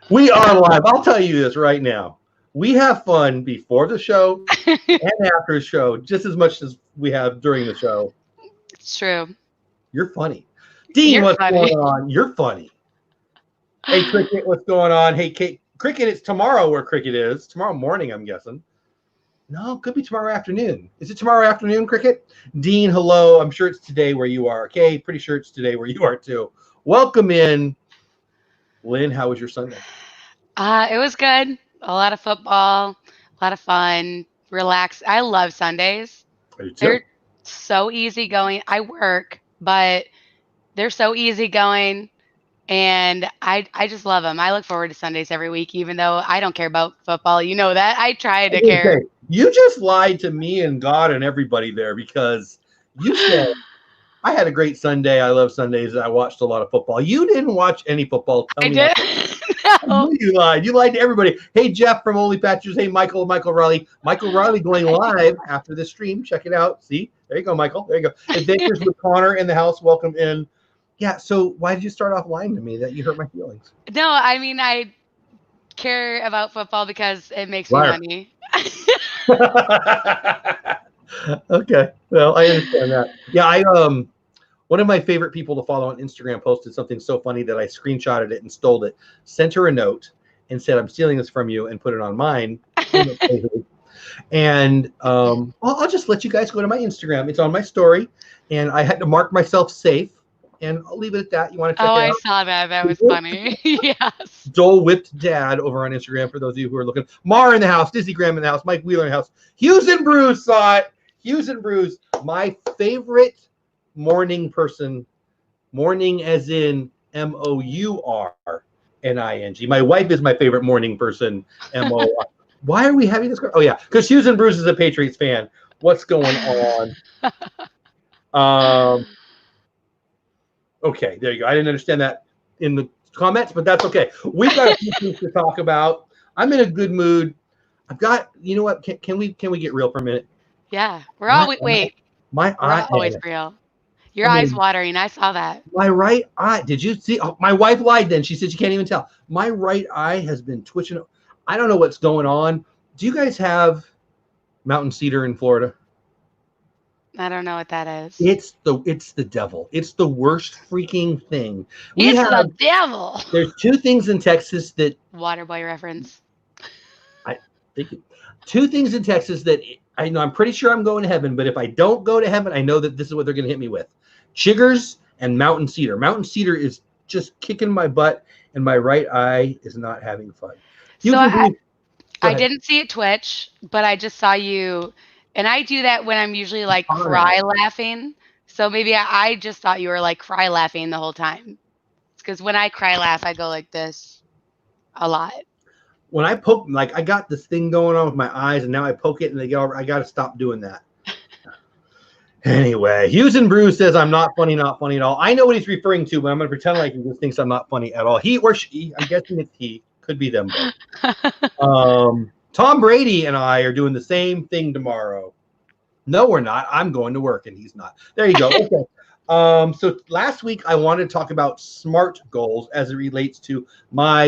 We are live. I'll tell you this right now. We have fun before the show and after the show, just as much as we have during the show. It's true. You're funny. Dean, You're what's going funny. on? You're funny. Hey, Cricket, what's going on? Hey, Kate, Cricket, it's tomorrow where Cricket is. Tomorrow morning, I'm guessing. No, it could be tomorrow afternoon. Is it tomorrow afternoon, Cricket? Dean, hello. I'm sure it's today where you are. Okay, pretty sure it's today where you are too. Welcome in. Lynn, how was your Sunday? It was good. A lot of football, a lot of fun, relax. I love Sundays. I do too. They're so easygoing. I work, but they're so easygoing, and I just love them. I look forward to Sundays every week, even though I don't care about football. You know that. I try to care. Okay, you just lied to me and God and everybody there because you said I had a great Sunday. I love Sundays. I watched a lot of football. You didn't watch any football. Tell I me that. did. I No. knew you lied. You lied to everybody. Hey, Jeff from Only Patches. Hey, Michael Riley. Michael Riley going live after the stream. Check it out. See? There you go, Michael. There you go. Adventures with Connor in the house. Welcome in. Yeah, so why did you start off lying to me that you hurt my feelings? No, I mean I care about football because it makes me Liar. money. Okay. Well, I understand that. Yeah, one of my favorite people to follow on Instagram posted something so funny that I screenshotted it and stole it, sent her a note and said, I'm stealing this from you and put it on mine. And I'll just let you guys go to my Instagram. It's on my story. And I had to mark myself safe. And I'll leave it at that. You want to check Oh, it I out? saw that. That was funny. Yes. Dole Whipped Dad over on Instagram for those of you who are looking. Mar in the house, Dizzy Graham in the house, Mike Wheeler in the house. Hughes and Bruce saw it. Hughes and Bruce, my favorite morning person. Morning as in Mourning. My wife is my favorite morning person. Mo. Why are we having this? Oh yeah, because Hughes and Bruce is a Patriots fan. What's going on? Okay, there you go. I didn't understand that in the comments, but that's okay. We've got a few things to talk about. I'm in a good mood. I've got, you know what? Can we get real for a minute? Yeah. We're My always wait. my We're eye. always real. Your I eyes mean, watering. I saw that. my right eye. Did you see? Oh, my wife lied. Then she said she can't even tell. My right eye has been twitching. I don't know what's going on. Do you guys have mountain cedar in Florida? I don't know what that is. It's the devil. It's the worst freaking thing. It's the devil. There's two things in Texas that Waterboy reference. I think two things in Texas that I know I'm pretty sure I'm going to heaven, but if I don't go to heaven, I know that this is what they're going to hit me with. Chiggers and mountain cedar. Mountain cedar is just kicking my butt, and my right eye is not having fun. So I didn't see it twitch, but I just saw you, and I do that when I'm usually like cry laughing. So maybe I just thought you were like cry laughing the whole time. Because when I cry laugh, I go like this a lot. When I poke, like I got this thing going on with my eyes, and now I poke it, and they go over. I got to stop doing that. Anyway, Hughes and Bruce says I'm not funny at all. I know what he's referring to, but I'm going to pretend like he just thinks I'm not funny at all. He or she, I'm guessing it's he, could be them both. Tom Brady and I are doing the same thing tomorrow. No, we're not. I'm going to work, and he's not. There you go. Okay. So last week I wanted to talk about SMART goals as it relates to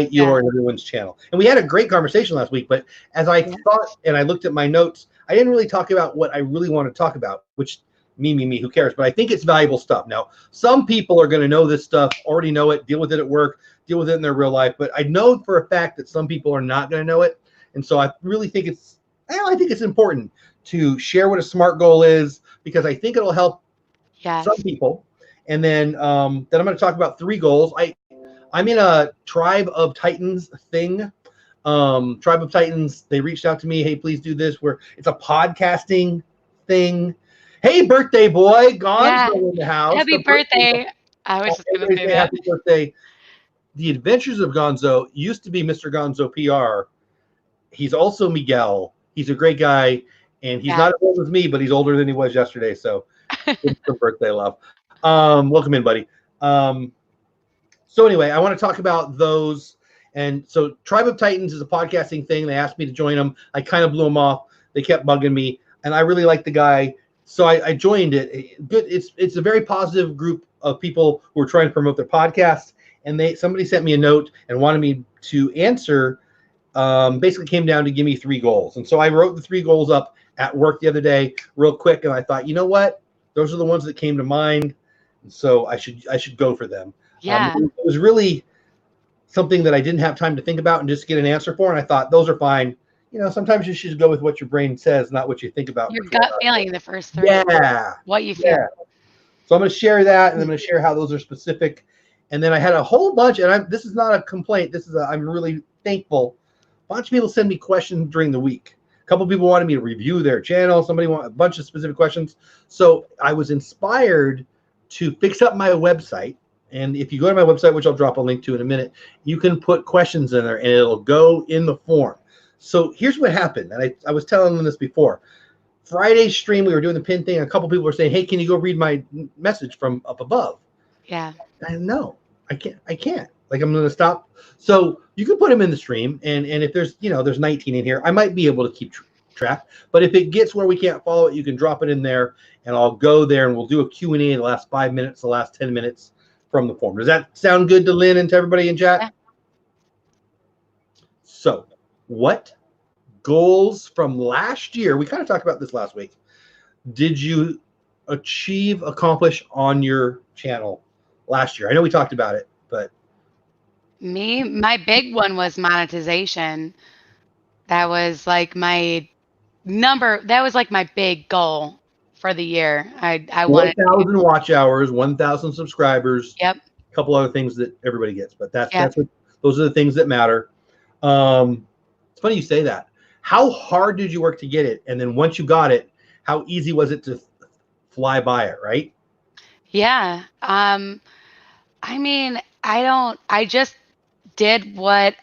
your, and everyone's channel. And we had a great conversation last week, but as I thought and I looked at my notes, I didn't really talk about what I really want to talk about, which me, who cares? But I think it's valuable stuff. Now, some people are going to know this stuff, already know it, deal with it at work, deal with it in their real life. But I know for a fact that some people are not going to know it. And so I really think I think it's important to share what a SMART goal is, because I think it'll help some people. And then I'm going to talk about 3 goals. I'm in a Tribe of Titans thing. Tribe of Titans, they reached out to me. Hey, please do this. Where it's a podcasting thing. Hey, birthday boy, Gonzo in the house. Happy birthday. I was just going to say that. Happy birthday. The Adventures of Gonzo used to be Mr. Gonzo PR. He's also Miguel. He's a great guy, and he's not as old as me, but he's older than he was yesterday. So, it's your birthday, love. Welcome in, buddy. So anyway, I want to talk about those. And so Tribe of Titans is a podcasting thing. They asked me to join them. I kind of blew them off. They kept bugging me, and I really like the guy. So I joined it. Good. It's a very positive group of people who are trying to promote their podcast. And somebody sent me a note and wanted me to answer basically came down to give me 3 goals. And so I wrote the 3 goals up at work the other day real quick. And I thought, you know what? Those are the ones that came to mind. And so I should go for them. Yeah. It was really something that I didn't have time to think about and just get an answer for. And I thought those are fine. You know, sometimes you should go with what your brain says, not what you think about. Your gut feeling, the first 3. Yeah. What you feel. Yeah. So I'm going to share that, and I'm going to share how those are specific. And then I had a whole bunch, and this is not a complaint. I'm really thankful. A bunch of people send me questions during the week. A couple of people wanted me to review their channel. Somebody wanted a bunch of specific questions. So I was inspired to fix up my website. And if you go to my website, which I'll drop a link to in a minute, you can put questions in there, and it'll go in the form. So here's what happened. And I was telling them this before. Friday's stream, we were doing the pin thing. A couple people were saying, hey, can you go read my message from up above? Yeah. And no, I can't. Like, I'm going to stop. So you can put them in the stream. And if there's 19 in here, I might be able to keep track. But if it gets where we can't follow it, you can drop it in there, and I'll go there and we'll do a Q&A in the last 5 minutes, the last 10 minutes from the form. Does that sound good to Lynn and to everybody in chat? Yeah. So what goals from last year, we kind of talked about this last week, did you accomplish on your channel last year? I know we talked about it, but my big one was monetization. That was like my big goal for the year. I wanted 1,000 watch hours, 1,000 subscribers. Yep. A couple other things that everybody gets, but those are the things that matter. It's funny you say that. How hard did you work to get it? And then once you got it, how easy was it to fly by it, right? Yeah. I mean, I just did what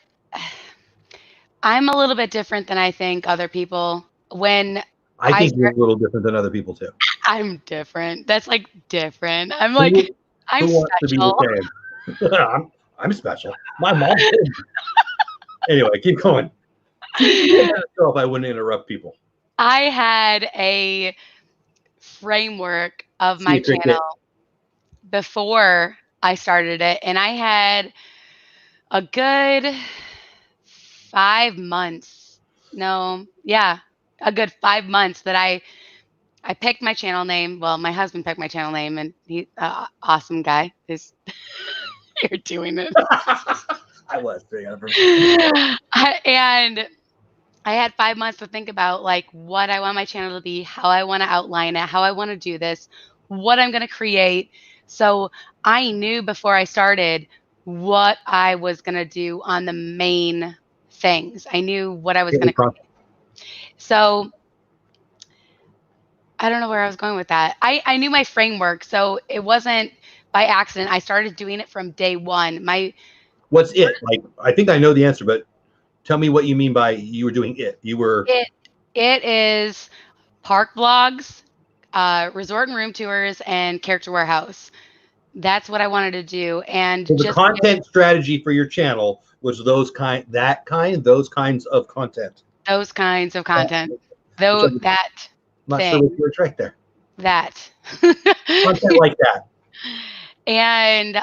I'm a little bit different than I think other people. When I think you're a little different than other people too. I'm different. That's like different. I'm like, I'm who wants special. To be the same? I'm special. My mom. Anyway, keep going. If I wouldn't interrupt people. I had a framework of my channel before I started it, and I had a good 5 months. A good 5 months that I picked my channel name. Well, my husband picked my channel name, and he's awesome guy. You're doing it. I was doing it. And I had 5 months to think about like what I want my channel to be, how I want to outline it, how I want to do this, what I'm going to create. So I knew before I started what I was going to do on the main things. I knew what I was going to create. So I don't know where I was going with that. I knew my framework, so it wasn't by accident. I started doing it from day one. What's it? Like, I think I know the answer, but tell me what you mean by you were doing it. You were. It is park vlogs, resort and room tours, and character warehouse. That's what I wanted to do. And so the content strategy for your channel was those kinds of content. Those kinds of content. Though that. I'm not sure what you were right there. That. Content like that. And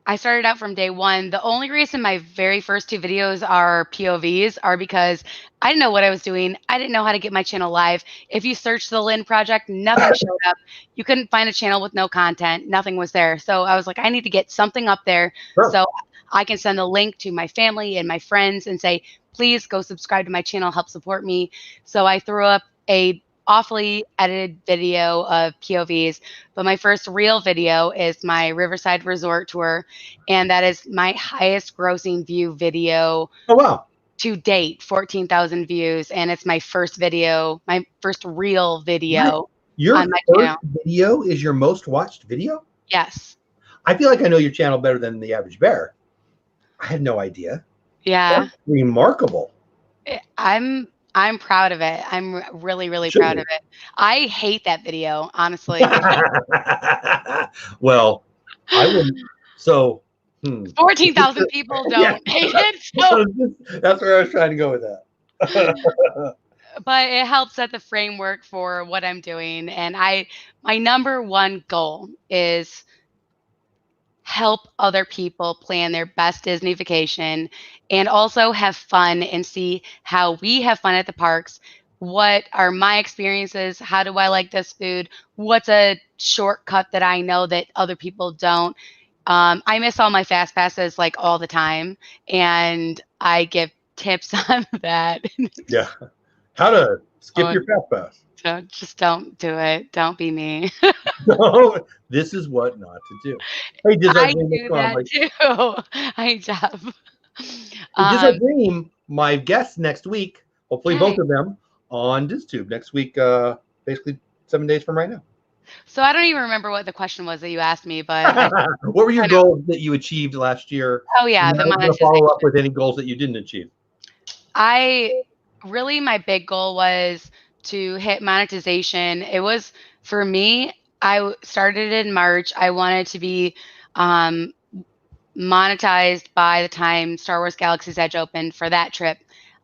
I started out from day one. The only reason my very first 2 videos are POVs are because I didn't know what I was doing. I didn't know how to get my channel live. If you search the Lynn Project, nothing showed up. You couldn't find a channel with no content. Nothing was there. So I was like, I need to get something up there so I can send the link to my family and my friends and say, please go subscribe to my channel, help support me. So I threw up a awfully edited video of POVs, but my first real video is my Riverside Resort tour, and that is my highest grossing view video to date, 14,000 views, and it's my first video, my first real video. Your first video is your most watched video? Yes. I feel like I know your channel better than the average bear. I had no idea. Yeah. That's remarkable. I'm proud of it. I'm really, really proud of it. I hate that video, honestly. Well, I wouldn't. So, 14,000 people don't hate it. So. That's where I was trying to go with that. But it helps set the framework for what I'm doing. And my number one goal is help other people plan their best Disney vacation and also have fun and see how we have fun at the parks. What are my experiences? How do I like this food? What's a shortcut that I know that other people don't? I miss all my fast passes like all the time, and I give tips on that. Yeah. How to skip Oh, your fast pass. so just don't do it. Don't be me. No, this is what not to do. Hey, does our I dream do come? that Like, too. Hi, Jeff. hey, does our Um, dream? My guest next week, hopefully both okay. of them on DisTube next week. Basically 7 days from right now. So I don't even remember what the question was that you asked me, but I What were your kind of, goals that you achieved last year? oh yeah, And the I was going to follow up monetization. with any goals that you didn't achieve. I really, my big goal was to hit monetization. It was for me, started in March. I wanted to be um, monetized by the time Star Wars Galaxy's Edge opened for that trip.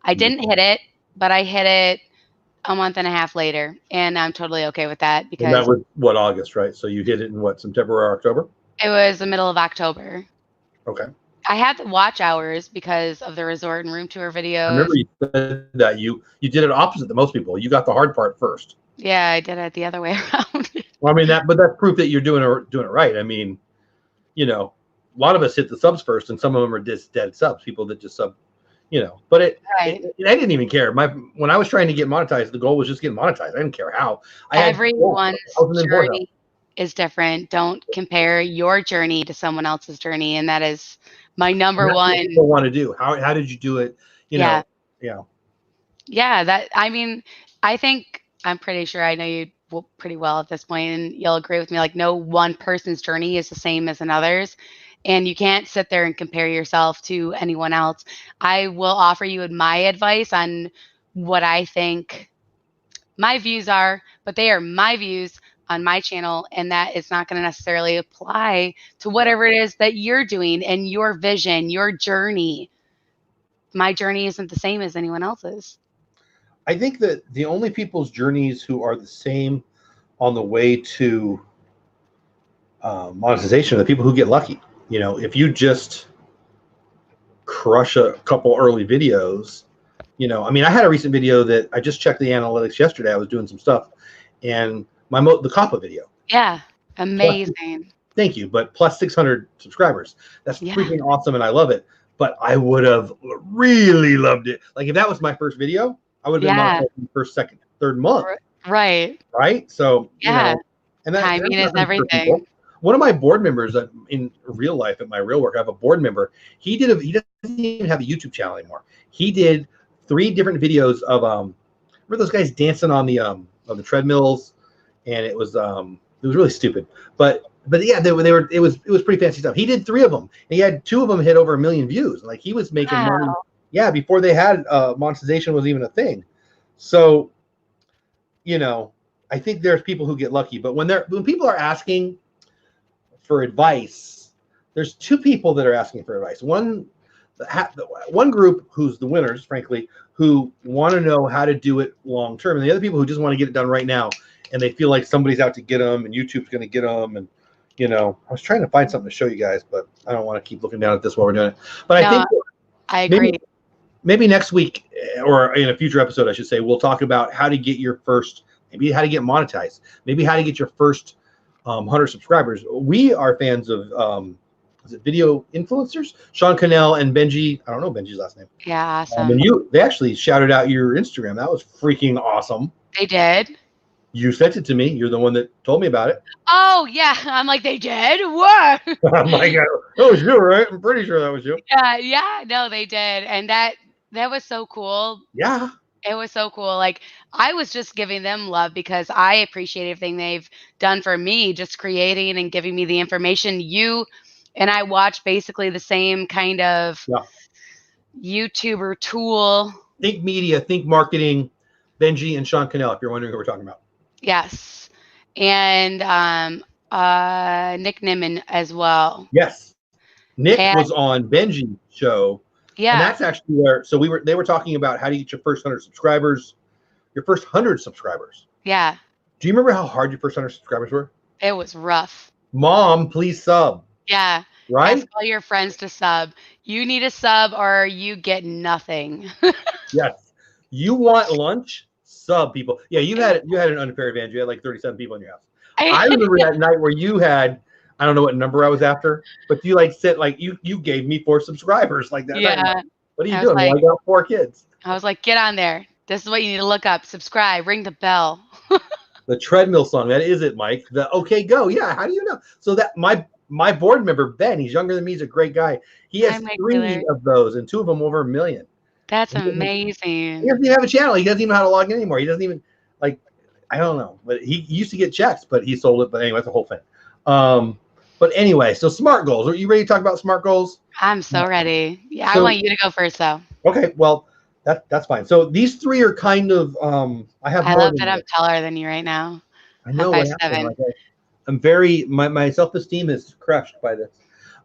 I didn't hit it, but I hit it a month and a half later, and I'm totally okay with that And that because was what, August, right? So you hit it in what, September or October? it was the middle of October. Okay. I had the watch hours because of the resort and room tour I videos. remember you said that you did it opposite to most people. You got the hard part first. Yeah, I did it the other way around. Well, I mean but that's proof that you're doing it right. I mean, a lot of us hit the subs first, and some of them are just dead subs. People that just sub, But Right. I didn't even care. When I was trying to get monetized, the goal was just getting monetized. I didn't care how. I had Everyone's 1,000 in Bordeaux. journey is different. Don't compare your journey to someone else's journey, and that is my And number that's what one. people want to do. How did you do it? Yeah. Yeah. Yeah, I mean, I think I'm pretty sure I know you pretty well at this point, and you'll agree with me. Like, no one person's journey is the same as another's, and you can't sit there and compare yourself to anyone else. I will offer you my advice on what I think my views are, but they are my views on my channel, and that is not going to necessarily apply to whatever it is that you're doing and your vision, your journey. My journey isn't the same as anyone else's. I think that the only people's journeys who are the same on the way to monetization are the people who get lucky. If you just crush a couple early videos, I mean, I had a recent video that I just checked the analytics yesterday. I was doing some stuff, and the Kappa video. Yeah, amazing. Thank you, but plus 600 subscribers. That's Yeah. freaking awesome, and I love it. But I would have really loved it. Like if that was my first video, I would have been monetized in the first, second, third month. Right. Right. So Yeah. and Timing is for people. everything. One of my board members in real life at my real work, I have a board member. He doesn't even have a YouTube channel anymore. He did 3 different videos of remember those guys dancing on the treadmills, and it was really stupid. But yeah, they were it was pretty fancy stuff. He did 3 of them, and he had 2 of them hit over 1 million views. Like he was making money. Yeah, before they had monetization was even a thing. So, I think there's people who get lucky, but when people are asking for advice, there's 2 people that are asking for advice. One group who's the winners, frankly, who want to know how to do it long term, and the other people who just want to get it done right now, and they feel like somebody's out to get them, and YouTube's going to get them, and I was trying to find something to show you guys, but I don't want to keep looking down at this while we're doing it. But I think I agree. Maybe next week or in a future episode, I should say, we'll talk about how to get your first, maybe how to get monetized, maybe how to get your first 100 subscribers. We are fans of is it video influencers? Sean Cannell and Benji. I don't know Benji's last name. Yeah, awesome. And they actually shouted out your Instagram. That was freaking awesome. They did. You sent it to me. You're the one that told me about it. Oh yeah, I'm like they did. What? I'm like, that was you, right? I'm pretty sure that was you. Yeah. No, they did, and that was so cool. Yeah. It was so cool. Like I was just giving them love because I appreciate everything they've done for me, just creating and giving me the information. You and I watch basically the same kind of YouTuber tool. Think media, think marketing. Benji and Sean Cannell, if you're wondering who we're talking about. Yes. And Nick Nimmin as well. Yes. Nick was on Benji's show. Yeah. And that's actually where they were talking about how to get your first 100 subscribers. Your first 100 subscribers. Yeah. Do you remember how hard your first 100 subscribers were? It was rough. Mom, please sub. Yeah. right? Ask all your friends to sub. You need a sub or you get nothing. Yes. You want lunch? Sub people. Yeah, you had an unfair advantage. You had like 37 people in your house. I remember that night where you had, I don't know what number I was after, but you like said like you gave me 4 subscribers like that night. Yeah. What are you I was doing? Well, like, I got 4 kids. get on there. This is what you need to look up. Subscribe. Ring the bell. The treadmill song. That is it, Mike. The okay, go. Yeah. How do you know? So that my board member Ben, he's younger than me. He's a great guy. He has Hi, Mike 3 Taylor. of those, and 2 of them over 1 million. That's He amazing. doesn't even have a channel. He doesn't even know how to log in anymore. He doesn't even like. I don't know, but he used to get checks, but he sold it. But anyway, it's a whole thing. But anyway, so SMART goals. Are you ready to talk about SMART goals? I'm so ready. Yeah, So, I want you to go first, though. Okay, well that's fine. So these 3 are kind of I have I more love than that I'm this. taller than you right now. I know what happened. 5'7". Like I'm very my self-esteem is crushed by this.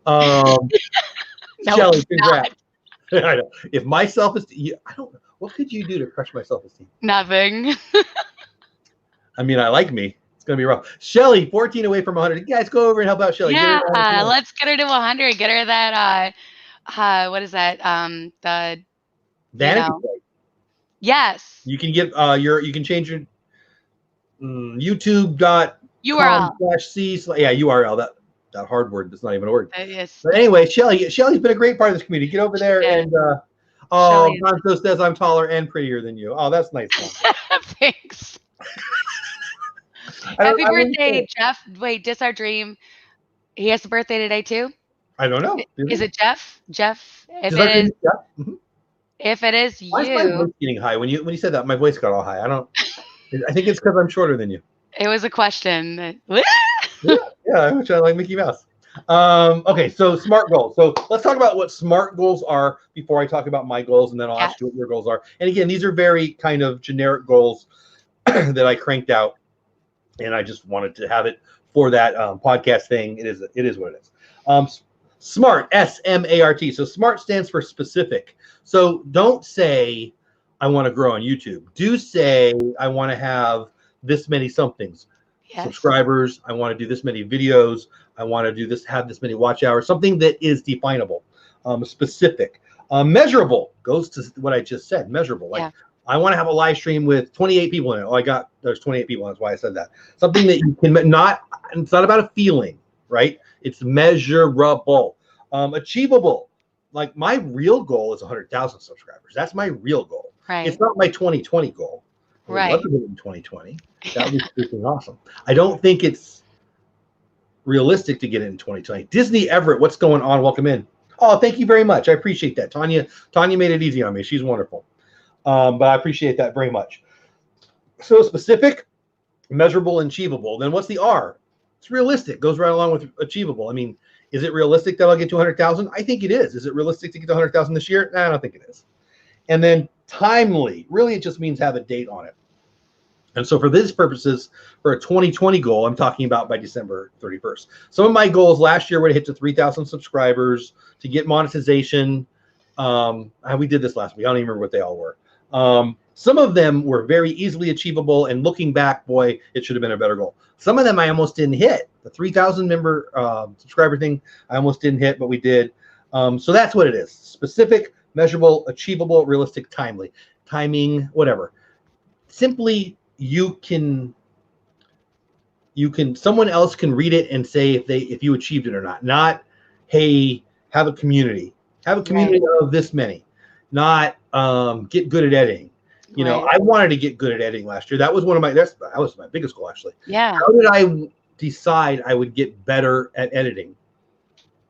No, Shelly, it's congrats. not. I know. If my self-esteem, I don't know. What could you do to crush my self-esteem? Nothing. I mean, I like me. It's gonna be rough. Shelly, 14 away from 100. You guys go over and help out Shelly. Yeah, let's get her to 100. Get her that. What is that? The Vanity plate. Yes. You can get you can change your YouTube.com/c. Yeah, URL. That hard word. That's not even a word. Yes. But anyway, Shelly's been a great part of this community. Get over there and Gonzo says I'm taller and prettier than you. Oh, that's nice. Thanks. Happy birthday, Jeff. Wait, Diss Our Dream. He has a birthday today too? I don't know. Is it Jeff? Jeff? If it is you. Why is my voice getting high? When you said that, my voice got all high. I think it's because I'm shorter than you. It was a question. yeah, which I like Mickey Mouse. Okay, so SMART goals. So let's talk about what SMART goals are before I talk about my goals, and then I'll ask you what your goals are. And again, these are very kind of generic goals that I cranked out, and I just wanted to have it for that podcast thing. It is what it is. SMART, SMART. So SMART stands for specific. So don't say I want to grow on YouTube. Do say I want to have this many somethings. Yes. Subscribers. I want to do this many videos. I want to do this, have this many watch hours. Something that is definable, specific, measurable. Goes to what I just said. Measurable. Like I want to have a live stream with 28 people in it. Oh, there's 28 people. That's why I said that. Something that you can it's not about a feeling, right? It's measurable, achievable. Like my real goal is 100,000 subscribers. That's my real goal. Right. It's not my 2020 goal. I would love to do it in 2020. That would be freaking awesome. I don't think it's realistic to get it in 2020. Disney Everett, what's going on? Welcome in. Oh, thank you very much. I appreciate that. Tanya made it easy on me. She's wonderful. But I appreciate that very much. So specific, measurable, and achievable. Then what's the R? It's realistic. Goes right along with achievable. I mean, is it realistic that I'll get to 100,000? I think it is. Is it realistic to get to 100,000 this year? No, I don't think it is. And then timely. Really, it just means have a date on it. And so for these purposes, for a 2020 goal, I'm talking about by December 31st. Some of my goals last year were to hit to 3,000 subscribers, to get monetization. We did this last week. I don't even remember what they all were. Some of them were very easily achievable. And looking back, boy, it should have been a better goal. Some of them I almost didn't hit. The 3,000 member subscriber thing, I almost didn't hit, but we did. So that's what it is. Specific, measurable, achievable, realistic, timely. Timing, whatever. Simply, someone else can read it and say if you achieved it or not. Not, hey, have a community of this many. Not get good at editing. You know, I wanted to get good at editing last year. That was that was my biggest goal, actually. Yeah. How did I decide I would get better at editing?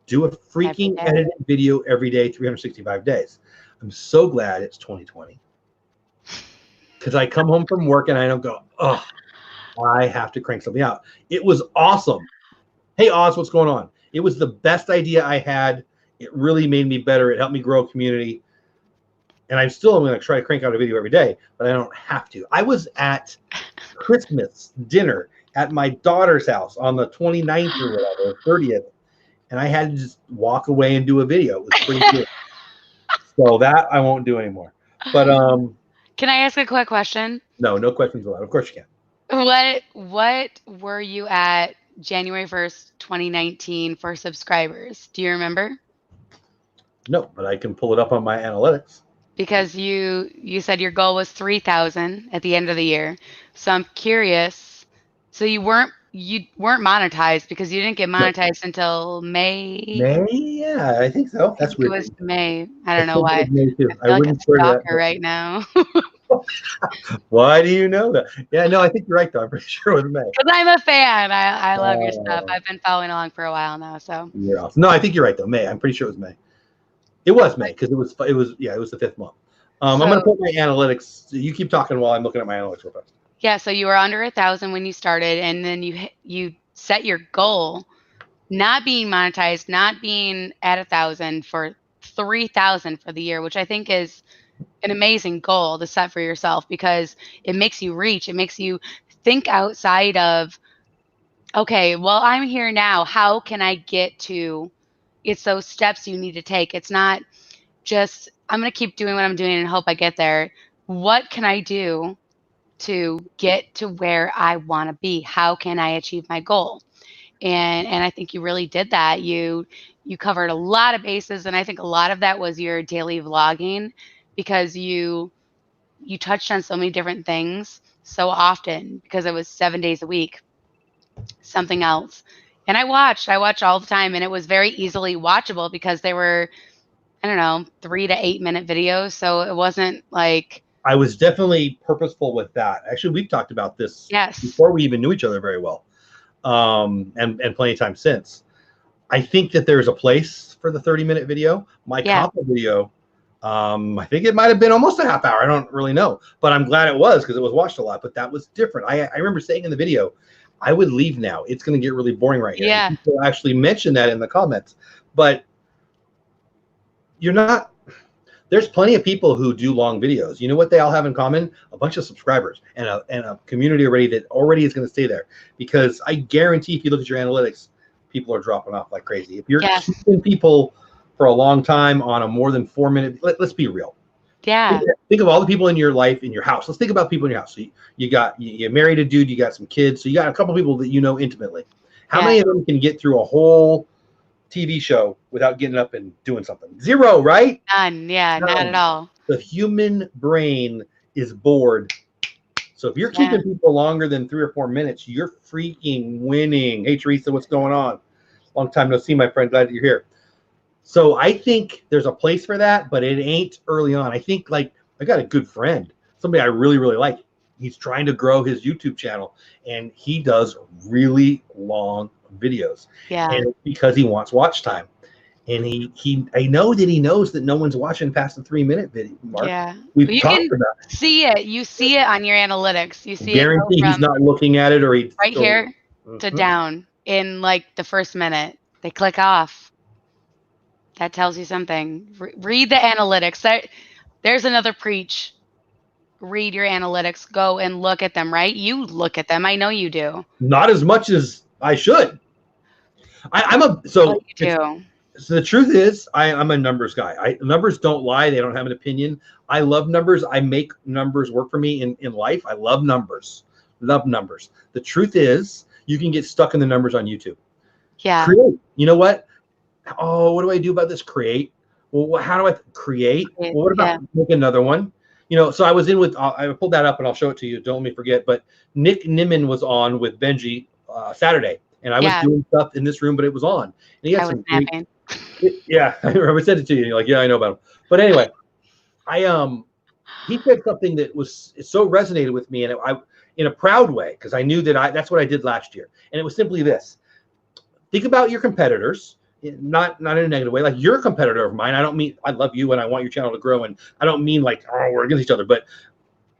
Do a freaking edited video every day, 365 days. I'm so glad it's 2020. Because I come home from work and I don't go, oh, I have to crank something out. It was awesome. Hey, Oz, what's going on? It was the best idea I had. It really made me better. It helped me grow a community. And I'm going to try to crank out a video every day, but I don't have to. I was at Christmas dinner at my daughter's house on the 29th or whatever, 30th, and I had to just walk away and do a video. It was pretty good. So that I won't do anymore. But can I ask a quick question? No questions allowed. Of course you can. What were you at January 1st, 2019 for subscribers? Do you remember? No, but I can pull it up on my analytics. Because you said your goal was 3,000 at the end of the year. So I'm curious. So you weren't monetized because you didn't get monetized until May. May? Yeah, I think so. I That's think it weird. was May. I I don't know think it why. was May too. I I feel like a wouldn't swear to stalker that. right now. Why do you know that? Yeah, no, I think you're right though. I'm pretty sure it was May. Because I'm a fan. I love your stuff. I've been following along for a while now. So You're awesome. No, I think you're right though. May. I'm pretty sure it was May. It was May because it was the 5th month. I'm gonna put my analytics. You keep talking while I'm looking at my analytics real fast. Yeah, so you were under 1,000 when you started, and then you set your goal, not being monetized, not being at 1,000 for 3,000 for the year, which I think is an amazing goal to set for yourself because it makes you reach, it makes you think outside of, okay, well, I'm here now. How can I get to? It's those steps you need to take. It's not just I'm going to keep doing what I'm doing and hope I get there. What can I do to get to where I want to be? How can I achieve my goal? And I think you really did that. You covered a lot of bases, and I think a lot of that was your daily vlogging because you touched on so many different things so often because it was 7 days a week, something else. And I watched all the time, and it was very easily watchable because they were, I don't know, 3 to 8 minute videos. So it wasn't like, I was definitely purposeful with that. Actually, we've talked about this before we even knew each other very well, and plenty of time since. I think that there's a place for the 30-minute video. My Kappa video, I think it might have been almost a half hour. I don't really know, but I'm glad it was because it was watched a lot. But that was different. I remember saying in the video, I would leave now. It's going to get really boring right here. Yeah. And people actually mentioned that in the comments, but you're not. There's plenty of people who do long videos. You know what they all have in common? A bunch of subscribers and a community that already is going to stay there. Because I guarantee if you look at your analytics, people are dropping off like crazy. If you're keeping people for a long time on a more than 4 minute, let's be real. Yeah. Think of all the people in your life, in your house. Let's think about people in your house. So you married a dude, you got some kids, so you got a couple people that you know intimately. How many of them can get through a whole TV show without getting up and doing something? Zero, right? None. Yeah, not at all. The human brain is bored. So if you're keeping people longer than 3 or 4 minutes, you're freaking winning. Hey, Teresa, what's going on? Long time no see, my friend. Glad that you're here. So I think there's a place for that, but it ain't early on. I think, like, I got a good friend, somebody I really, really like. He's trying to grow his YouTube channel, and he does really long videos. Yeah. And it's because he wants watch time. And I know that he knows that no one's watching past the 3 minute video mark. Yeah. We've talked about it. See it. You see it on your analytics. You see Guarantee he's not looking at it, or he's right here to down in like the first minute. They click off. That tells you something. Read the analytics. There's another preach. Read your analytics. Go and look at them, right? You look at them. I know you do. Not as much as I should. So the truth is, I'm a numbers guy. Numbers don't lie. They don't have an opinion. I love numbers. I make numbers work for me in life. I love numbers. Love numbers. The truth is, you can get stuck in the numbers on YouTube. Yeah. Create. You know what? Oh, what do I do about this? Create. Well, how do I create? Well, what about make another one? So I was in with, I pulled that up and I'll show it to you. Don't let me forget. But Nick Nimmin was on with Benji Saturday. And I was doing stuff in this room, but it was on. And he had some great, I remember I sent it to you. And you're like, yeah, I know about him. But anyway, he said something that so resonated with me, and I in a proud way, because I knew that that's what I did last year. And it was simply this: think about your competitors, not in a negative way. Like, you're a competitor of mine. I don't mean I love you and I want your channel to grow, and I don't mean like, oh, we're against each other. But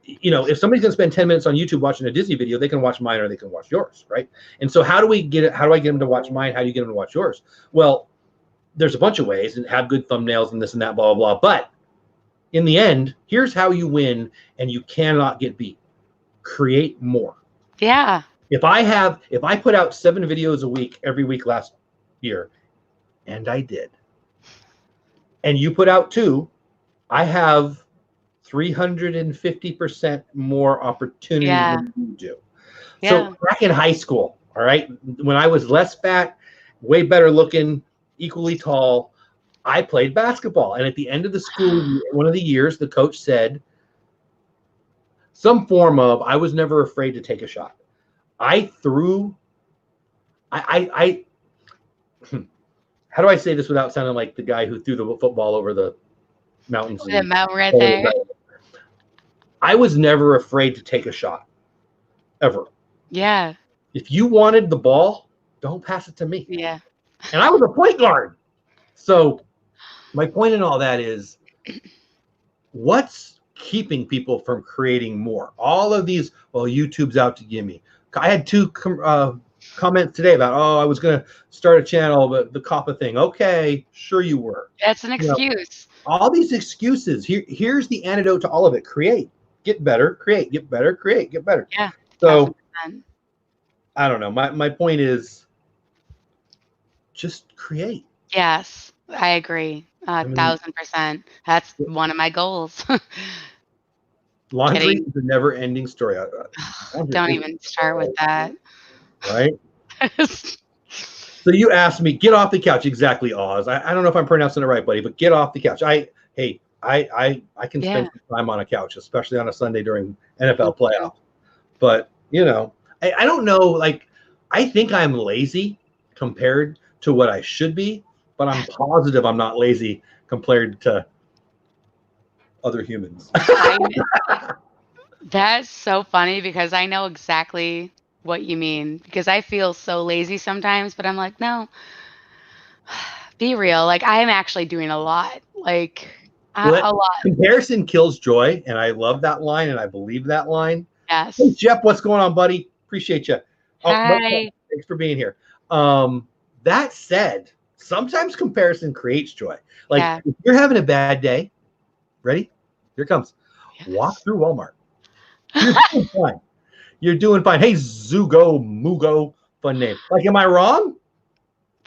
if somebody's gonna spend 10 minutes on YouTube watching a Disney video, they can watch mine or they can watch yours, right? And so how do I get them to watch mine? How do you get them to watch yours? Well, there's a bunch of ways, and have good thumbnails and this and that, blah, blah, blah. But in the end, here's how you win, and you cannot get beat. Create more. Yeah. If I put out 7 videos a week, every week last year, and I did, and you put out 2, I have 350% more opportunity than you do. So back in high school, All right. When I was less fat, way better looking, equally tall, I played basketball. And at the end of the school, one of the years, the coach said some form of, I was never afraid to take a shot. I threw, how do I say this without sounding like the guy who threw the football over the mountains? The mountain right there. I was never afraid to take a shot, ever. Yeah. If you wanted the ball, don't pass it to me. Yeah. And I was a point guard. So my point in all that is, what's keeping people from creating more? All of these, well, YouTube's out to give me. I had two comments today about, I was going to start a channel, but the COPPA thing. Okay, sure you were. That's an excuse. All these excuses. Here's the antidote to all of it. Create. Get better. Create. Get better. Create. Get better. Yeah. So, 100%. I don't know. My point is just create. Yes, I agree. 1,000%. That's one of my goals. Laundry is a never-ending story. Don't even start with that. Right? So you asked me, get off the couch. Exactly, Oz. I don't know if I'm pronouncing it right, buddy, but get off the couch. I can spend some time on a couch, especially on a Sunday during NFL playoff. But, I don't know. Like, I think I'm lazy compared to what I should be, but I'm positive I'm not lazy compared to other humans. That's so funny because I know exactly what you mean, because I feel so lazy sometimes, but I'm like, no, be real. Like, I am actually doing a lot, like a lot. Comparison kills joy. And I love that line. And I believe that line. Yes. Hey, Jeff, what's going on, buddy? Appreciate you. Hi. Thanks for being here. That said, sometimes comparison creates joy. Like, if you're having a bad day, ready? Here it comes. Yes. Walk through Walmart. You're doing fine. You're doing fine. Hey, Zugo, Mugo, fun name. Like, am I wrong?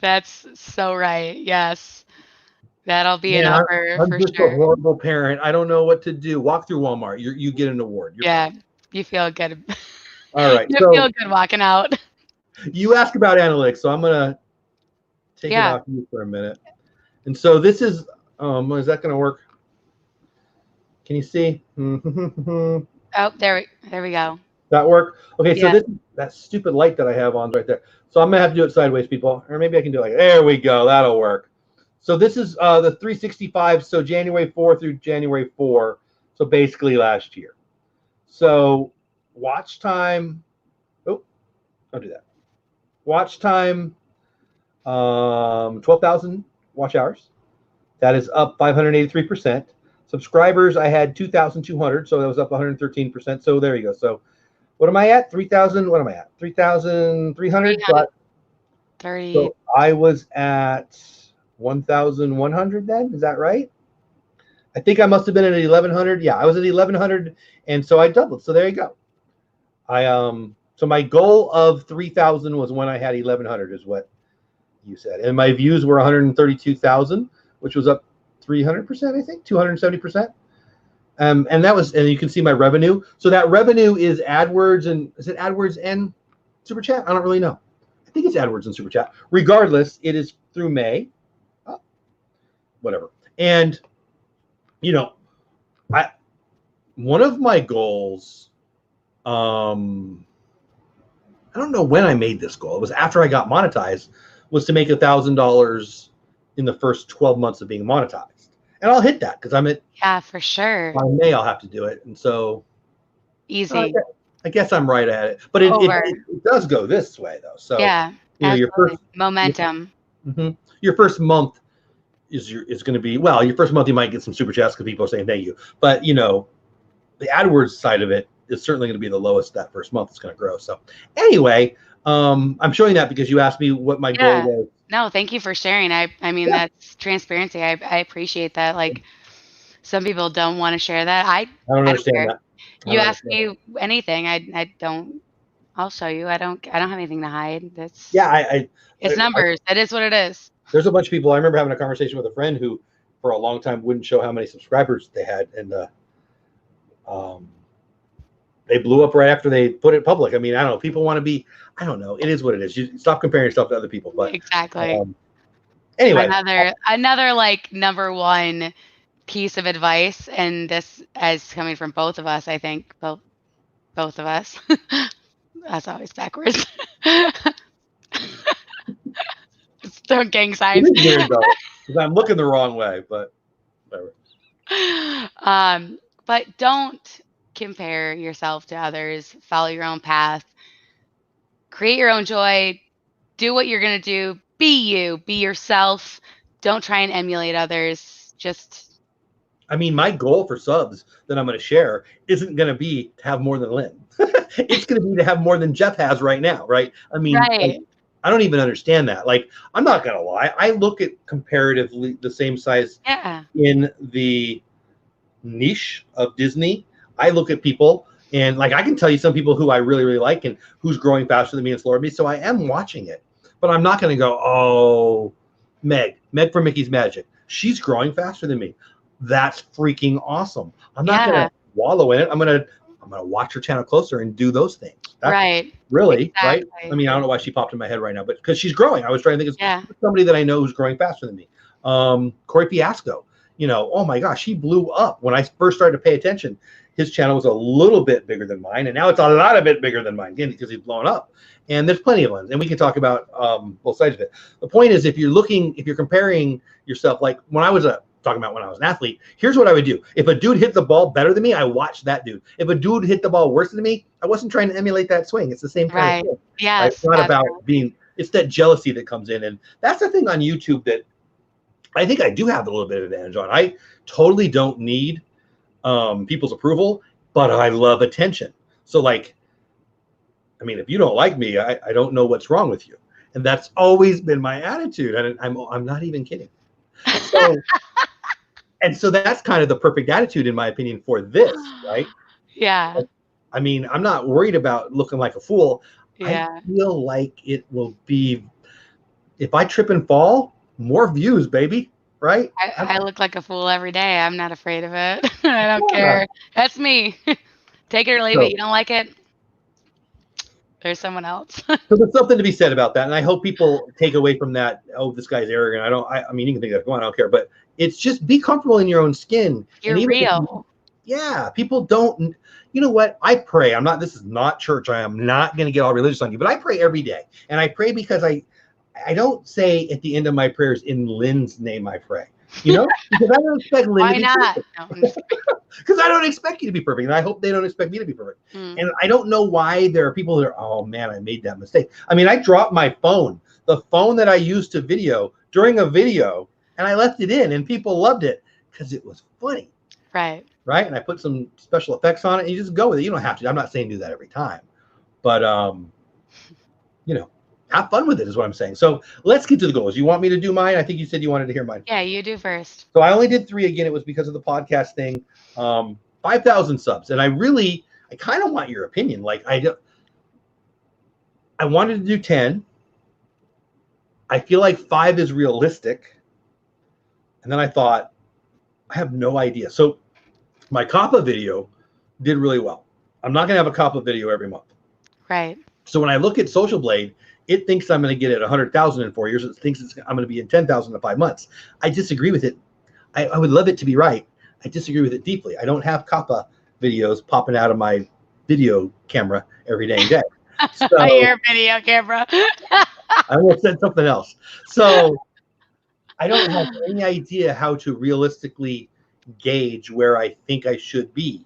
That's so right. Yes. That'll be an offer I'm for just sure. A horrible parent. I don't know what to do. Walk through Walmart. You get an award. You're fine. You feel good. All right. You feel good walking out. You asked about analytics, so I'm going to take it off you for a minute. And so this is, is that going to work? Can you see? Oh, there we go. That work? Okay, so this that stupid light that I have on right there. So I'm going to have to do it sideways, people. Or maybe I can do it like, there we go. That'll work. So this is the 365. So January 4 through January 4. So basically last year. So watch time. Oh, don't do that. Watch time, 12,000 watch hours. That is up 583%. Subscribers, I had 2,200, so that was up 113%. So there you go. So what am I at? 3,000. What am I at? 3,300. So I was at 1,100 then. Is that right? I think I must have been at 1,100. Yeah, I was at 1,100, and so I doubled. So there you go. So my goal of 3,000 was when I had 1,100, is what you said, and my views were 132,000, which was up 300%, I think, 270%. And that was, and you can see my revenue. So that revenue is AdWords, and is it AdWords and Super Chat? I don't really know. I think it's AdWords and Super Chat. Regardless, it is through May. Whatever. And one of my goals, I don't know when I made this goal. It was after I got monetized, was to make $1,000 in the first 12 months of being monetized. And I'll hit that because I'm at. Yeah, for sure. By May, I'll have to do it. And so. Easy. I guess I'm right at it. But it does go this way, though. So. Yeah. Your first. Momentum. Your first month is going to be, well, your first month you might get some super chats because people are saying thank you. But, the AdWords side of it is certainly going to be the lowest that first month is going to grow. So anyway, I'm showing that because you asked me what my goal was. No, thank you for sharing. I mean, that's transparency. I appreciate that. Like, some people don't want to share that. I don't understand that. You ask me anything, I don't. I'll show you. I don't have anything to hide. That's it's numbers. That is what it is. There's a bunch of people. I remember having a conversation with a friend who, for a long time, wouldn't show how many subscribers they had, and they blew up right after they put it public. I mean, I don't know. People want to be, I don't know. It is what it is. You stop comparing yourself to other people. But exactly. Anyway, another like number one piece of advice, and this as coming from both of us, I think both of us. That's always backwards. Just throwing gang signs. It is weird though, because I'm looking the wrong way, but whatever. But don't compare yourself to others. Follow your own path. Create your own joy. Do what you're gonna do. Be you. Be yourself. Don't try and emulate others. Just. I mean, my goal for subs that I'm going to share isn't going to be to have more than Lynn. It's going to be to have more than Jeff has right now, right? I mean, right. Like, I don't even understand that. Like, I'm not going to lie. I look at comparatively the same size in the niche of Disney. I look at people and like I can tell you some people who I really, really like and who's growing faster than me and slower than me. So I am watching it. But I'm not going to go, oh, Meg from Mickey's Magic. She's growing faster than me. That's freaking awesome. I'm not going to wallow in it. I'm going to watch her channel closer and do those things. That's right. Really, exactly. right? I mean, I don't know why she popped in my head right now, but because she's growing. I was trying to think of somebody that I know who's growing faster than me. Corey Fiasco. You know, oh my gosh, he blew up when I first started to pay attention. His channel was a little bit bigger than mine, and now it's a lot of bit bigger than mine again because he's blown up. And there's plenty of ones, and we can talk about both sides of it. The point is, if you're comparing yourself, like when I was talking about when I was an athlete, here's what I would do. If a dude hit the ball better than me, I watched that dude. If a dude hit the ball worse than me, I wasn't trying to emulate that swing. It's the same kind of thing. Yeah, it's not about being. It's that jealousy that comes in, and that's the thing on YouTube that I think I do have a little bit of advantage on. I totally don't need people's approval, but I love attention. So like, I mean, if you don't like me, I don't know what's wrong with you. And that's always been my attitude. And I'm not even kidding. So, and so that's kind of the perfect attitude, in my opinion, for this, right? Yeah. I mean, I'm not worried about looking like a fool. Yeah. I feel like it will be, if I trip and fall, more views, baby. Right? I look like a fool every day. I'm not afraid of it. I don't care. That's me. Take it or leave it. You don't like it? There's someone else. So there's something to be said about that. And I hope people take away from that, oh, this guy's arrogant. I mean, you can think that, go on, I don't care. But it's just be comfortable in your own skin. You're real. People don't, you know what? I pray. This is not church. I am not going to get all religious on you, but I pray every day. And I pray because I don't say at the end of my prayers, in Lynn's name I pray. You know? Because I don't expect Lynn Why to be not? perfect. Because I don't expect you to be perfect. And I hope they don't expect me to be perfect. And I don't know why there are people that are, oh man, I made that mistake. I mean, I dropped my phone, the phone that I used to video during a video, and I left it in and people loved it because it was funny. Right. Right? And I put some special effects on it and you just go with it. You don't have to. I'm not saying do that every time. But you know, have fun with it is what I'm saying. So let's get to the goals. You want me to do mine? I think you said you wanted to hear mine. Yeah, you do first. So I only did 3 again. It was because of the podcast thing. 5,000 subs. And I kind of want your opinion. Like I wanted to do 10. I feel like 5 is realistic. And then I thought, I have no idea. So my COPPA video did really well. I'm not going to have a COPPA video every month. Right. So when I look at Social Blade, it thinks I'm going to get it 100,000 in 4 years. It thinks I'm going to be in 10,000 in 5 months. I disagree with it. I would love it to be right. I disagree with it deeply. I don't have COPPA videos popping out of my video camera every day and day. So, your video camera. I almost said something else. So I don't have any idea how to realistically gauge where I think I should be.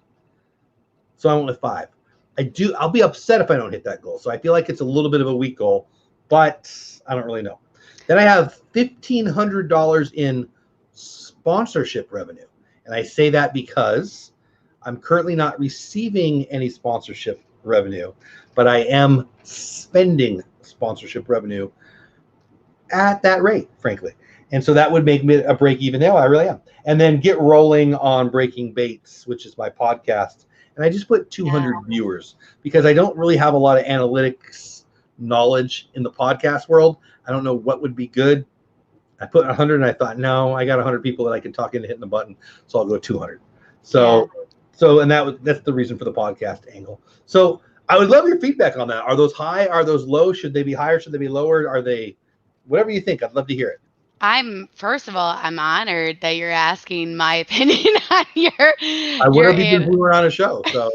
So I went with 5. I'll be upset if I don't hit that goal. So I feel like it's a little bit of a weak goal, but I don't really know. Then I have $1,500 in sponsorship revenue. And I say that because I'm currently not receiving any sponsorship revenue, but I am spending sponsorship revenue at that rate, frankly. And so that would make me a break even there. I really am. And then get rolling on Breaking Baits, which is my podcast. And I just put 200 viewers because I don't really have a lot of analytics knowledge in the podcast world. I don't know what would be good. I put 100 and I thought, no, I got 100 people that I can talk into hitting the button. So I'll go 200. So So, and that's the reason for the podcast angle. So I would love your feedback on that. Are those high? Are those low? Should they be higher? Should they be lower? Are they, whatever you think? I'd love to hear it. First of all, I'm honored that you're asking my opinion on I would have because we were on a show. So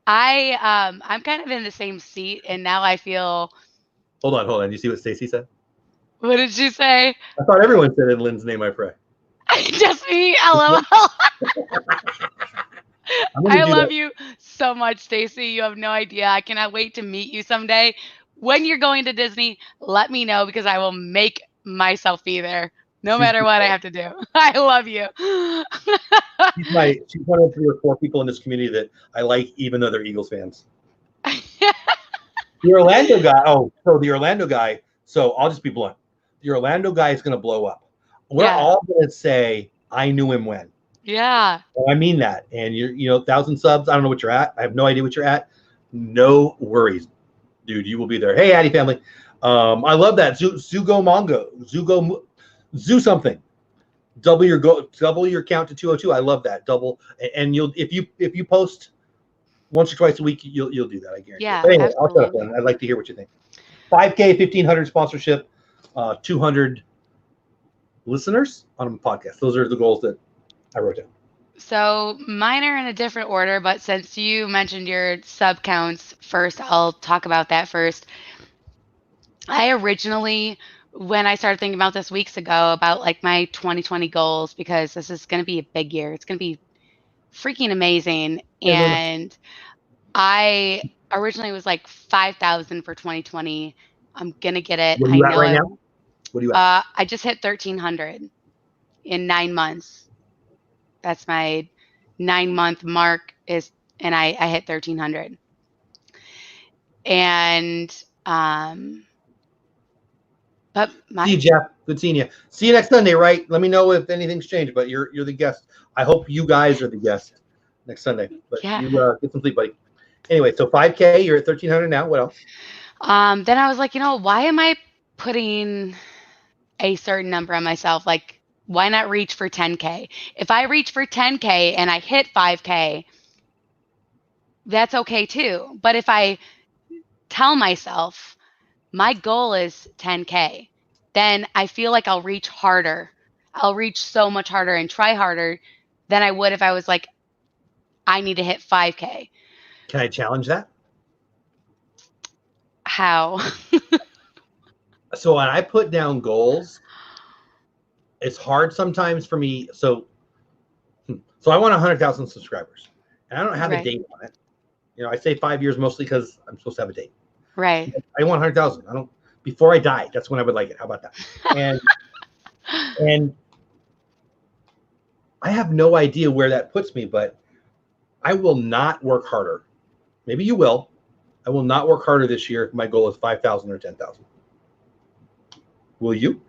I'm kind of in the same seat, and now I feel. Hold on. You see what Stacy said? What did she say? I thought everyone said in Lynn's name I pray. Just me, LOL. I love you so much, Stacy. You have no idea. I cannot wait to meet you someday. When you're going to Disney, let me know because I will make myself be there, no matter what I have to do. I love you. She's one of 3 or 4 people in this community that I like, even though they're Eagles fans. The Orlando guy. Oh, so the Orlando guy. So I'll just be blunt. The Orlando guy is going to blow up. We're all going to say, I knew him when. Yeah. And I mean that. And you're, 1,000 subs. I don't know what you're at. I have no idea what you're at. No worries, dude. You will be there. Hey, Addy family. I love that. Zugo Mongo. Zoo something. Double your count to 202. I love that. Double. And you'll if you post once or twice a week, you'll do that. I guarantee. Yeah. But anyway, I'll shut up then. I'd like to hear what you think. 5K, 1,500 sponsorship, 200 listeners on a podcast. Those are the goals that I wrote down. So mine are in a different order, but since you mentioned your sub counts first, I'll talk about that first. I originally, when I started thinking about this weeks ago, about like my 2020 goals, because this is going to be a big year. It's going to be freaking amazing. And I originally was like 5,000 for 2020. I'm going to get it. What are you at right now? What are you at? I just hit 1,300 in 9 months. That's my 9-month mark and I hit 1,300. And, but see you, Jeff. Good seeing you. See you next Sunday, right? Let me know if anything's changed, but you're the guest. I hope you guys are the guest next Sunday. But you get some sleep, buddy. Anyway, so 5K, you're at 1,300 now. What else? Then I was like, why am I putting a certain number on myself? Like, why not reach for 10K? If I reach for 10K and I hit 5K, that's okay too. But if I tell myself my goal is 10K, then I feel like I'll reach harder. I'll reach so much harder and try harder than I would if I was like, I need to hit 5K. Can I challenge that? How? So when I put down goals, it's hard sometimes for me. So I want 100,000 subscribers, and I don't have a date on it. I say 5 years mostly because I'm supposed to have a date. Right. I want 100,000. I don't. Before I die, that's when I would like it. How about that? And I have no idea where that puts me, but I will not work harder. Maybe you will. I will not work harder this year if my goal is 5,000 or 10,000. Will you?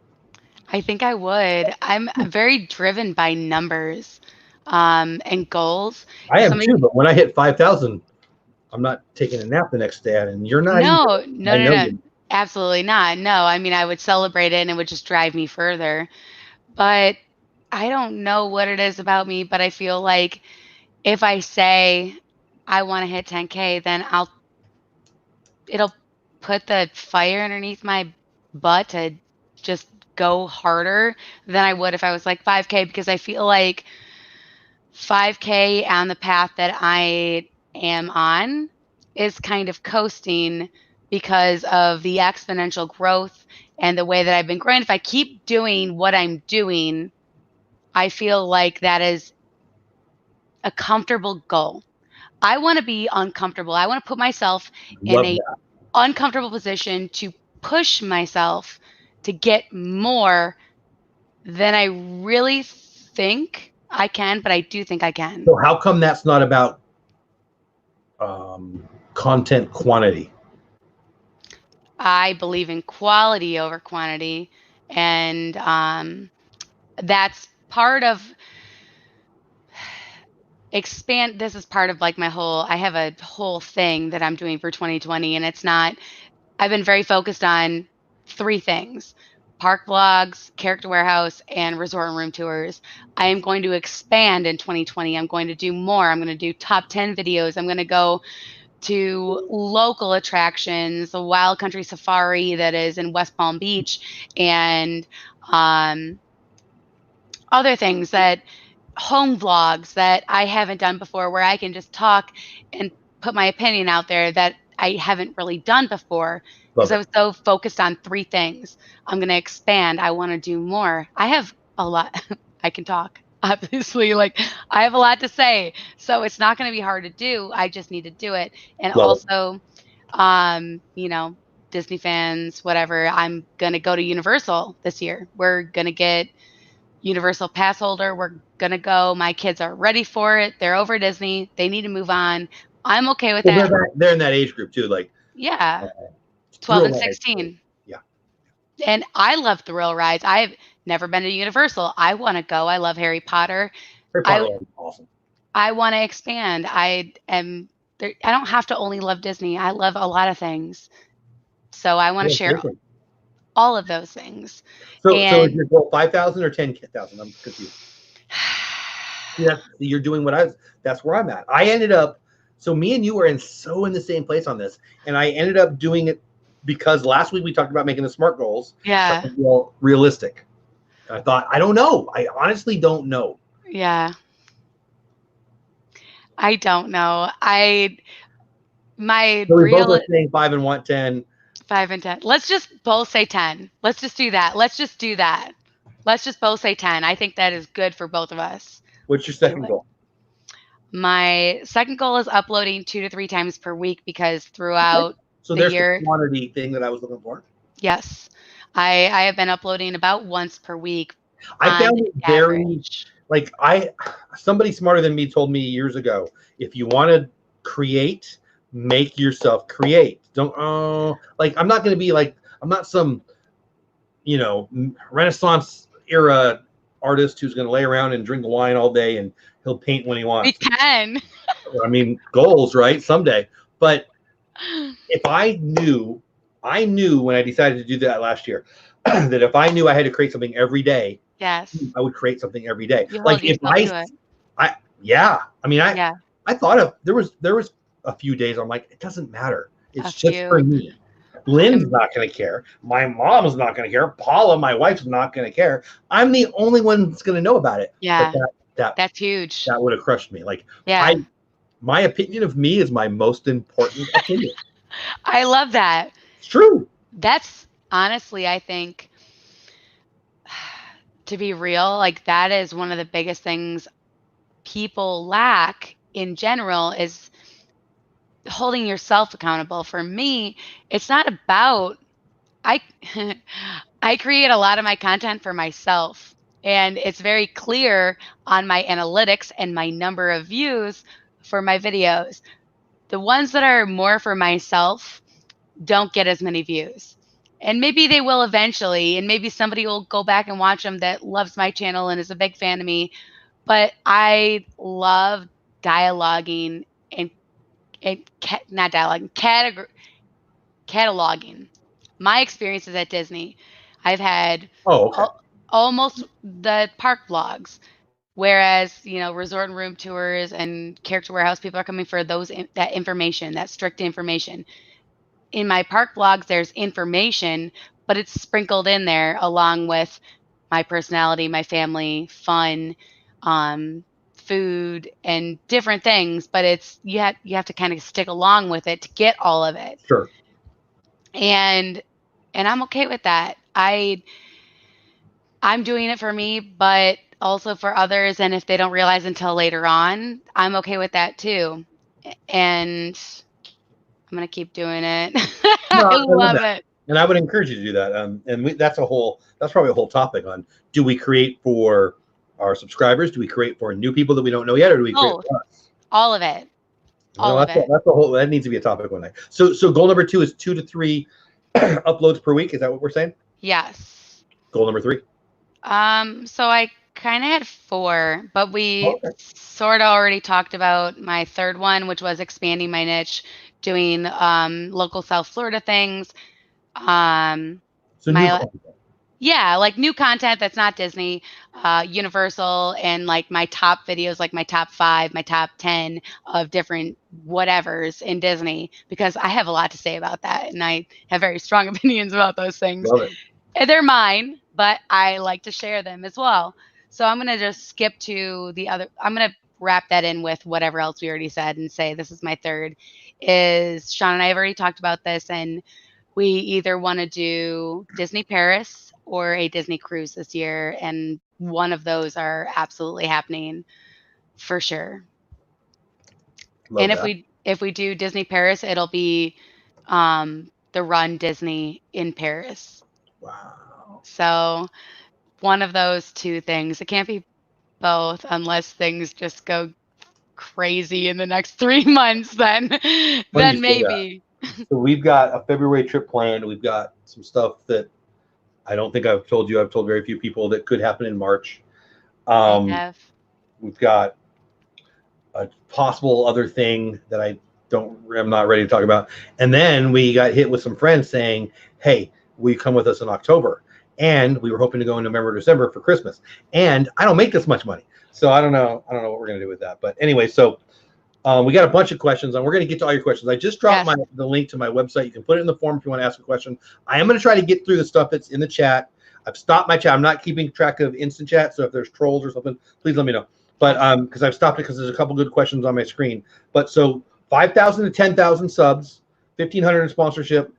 I think I would. I'm very driven by numbers and goals. I am too, but when I hit 5,000, I'm not taking a nap the next day, and you're not. No, absolutely not. No, I mean, I would celebrate it, and it would just drive me further. But I don't know what it is about me, but I feel like if I say I want to hit 10K, then it'll put the fire underneath my butt to just go harder than I would if I was like 5K, because I feel like 5K on the path that I am on is kind of coasting because of the exponential growth and the way that I've been growing. If I keep doing what I'm doing, I feel like that is a comfortable goal. I want to be uncomfortable. I want to put myself in an uncomfortable position to push myself to get more than I really think I can, but I do think I can. So how come that's not about content quantity? I believe in quality over quantity, and that's part of this is part of like I have a whole thing that I'm doing for 2020, and I've been very focused on 3 things. park vlogs, character warehouse, and resort and room tours. I am going to expand in 2020. I'm going to do more. I'm going to do top 10 videos. I'm going to go to local attractions, the Wild Country Safari that is in West Palm Beach, and other things that home vlogs that I haven't done before, where I can just talk and put my opinion out there that I haven't really done before because I was so focused on 3 things. I'm going to expand. I want to do more. I have a lot. I can talk. Obviously, like I have a lot to say, so it's not going to be hard to do. I just need to do it. And also, you know, Disney fans, whatever. I'm going to go to Universal this year. We're going to get Universal pass holder. We're going to go. My kids are ready for it. They're over Disney. They need to move on. I'm okay with that. They're in that age group too. Like, yeah, 12 and 16. Yeah. And I love thrill rides. I've never been to Universal. I want to go. I love Harry Potter. Harry Potter is awesome. I want to expand. I don't have to only love Disney. I love a lot of things. So I want to share all of those things. So is your goal 5,000 or 10,000? I'm confused. Yeah, you're doing that's where I'm at. I ended up, so me and you were in the same place on this, and I ended up doing it because last week we talked about making the SMART goals. Yeah. Well, realistic. And I thought, I don't know. I honestly don't know. Yeah. I don't know. So we both are saying 5 and 1, 10. 5 and 10. Let's just both say 10. Let's just do that. Let's just do that. Let's just both say 10. I think that is good for both of us. What's your second goal? My second goal is uploading 2 to 3 times per week because throughout the year. The quantity thing that I was looking for. Yes. I have been uploading about once per week. I found it very, somebody smarter than me told me years ago, if you want to create, make yourself create. Don't, I'm not going to be I'm not some, Renaissance era artist who's going to lay around and drink wine all day and he'll paint when he wants. We can. I mean, goals, right? Someday. But if I knew when I decided to do that last year, that if I knew I had to create something every day, yes, I would create something every day. I thought of there was a few days I'm like, it doesn't matter. It's just for me. Lynn's not going to care. My mom's not going to care. Paula, my wife's not going to care. I'm the only one that's going to know about it. Yeah, that's huge. That would have crushed me. My opinion of me is my most important opinion. I love that. It's true. That's honestly, I think, to be real, that is one of the biggest things people lack in general is holding yourself accountable. For me, it's not about I create a lot of my content for myself, and it's very clear on my analytics and my number of views for my videos. The ones that are more for myself don't get as many views. And maybe they will eventually, and maybe somebody will go back and watch them that loves my channel and is a big fan of me. But I love dialoguing and not dialoguing, cataloging my experiences at Disney. I've had almost the park vlogs, whereas resort and room tours and character warehouse people are coming for that information, that strict information. In my park vlogs, there's information, but it's sprinkled in there along with my personality, my family, fun, food, and different things. But it's you have to kind of stick along with it to get all of it. Sure. And I'm okay with that. I'm doing it for me, but also for others. And if they don't realize until later on, I'm okay with that too. And I'm going to keep doing it. I love it. And I would encourage you to do that. That's probably a whole topic on, do we create for our subscribers? Do we create for new people that we don't know yet? Or do we create for us? All of it. That needs to be a topic one night. So goal number 2 is 2 to 3 uploads per week. Is that what we're saying? Yes. Goal number 3? So I kind of had 4, but we sort of already talked about my third one, which was expanding my niche, doing local South Florida things. Yeah, like new content that's not Disney, Universal, and like my top videos, like my top 5, my top 10 of different whatevers in Disney, because I have a lot to say about that, and I have very strong opinions about those things. Love it. And they're mine, but I like to share them as well. So I'm gonna just skip to the other. I'm gonna wrap that in with whatever else we already said and say this is my third. Is Sean and I have already talked about this, and we either want to do Disney Paris or a Disney cruise this year, and one of those are absolutely happening for sure. Love And that. if we do Disney Paris, it'll be the Run Disney in Paris. Wow. So one of those two things. It can't be both unless things just go crazy in the next 3 months. Then maybe. So we've got a February trip planned. We've got some stuff that I don't think I've told you. I've told very few people that could happen in March. We've got a possible other thing that I'm not ready to talk about. And then we got hit with some friends saying, hey, will you come with us in October? And we were hoping to go in November, December for Christmas. And I don't make this much money. So I don't know what we're going to do with that. But anyway, so we got a bunch of questions, and we're going to get to all your questions. I just dropped the link to my website. You can put it in the form if you want to ask a question. I am going to try to get through the stuff that's in the chat. I've stopped my chat. I'm not keeping track of instant chat, so if there's trolls or something, please let me know. But because I've stopped it because there's a couple good questions on my screen. But so 5,000 to 10,000 subs, 1,500 in sponsorship,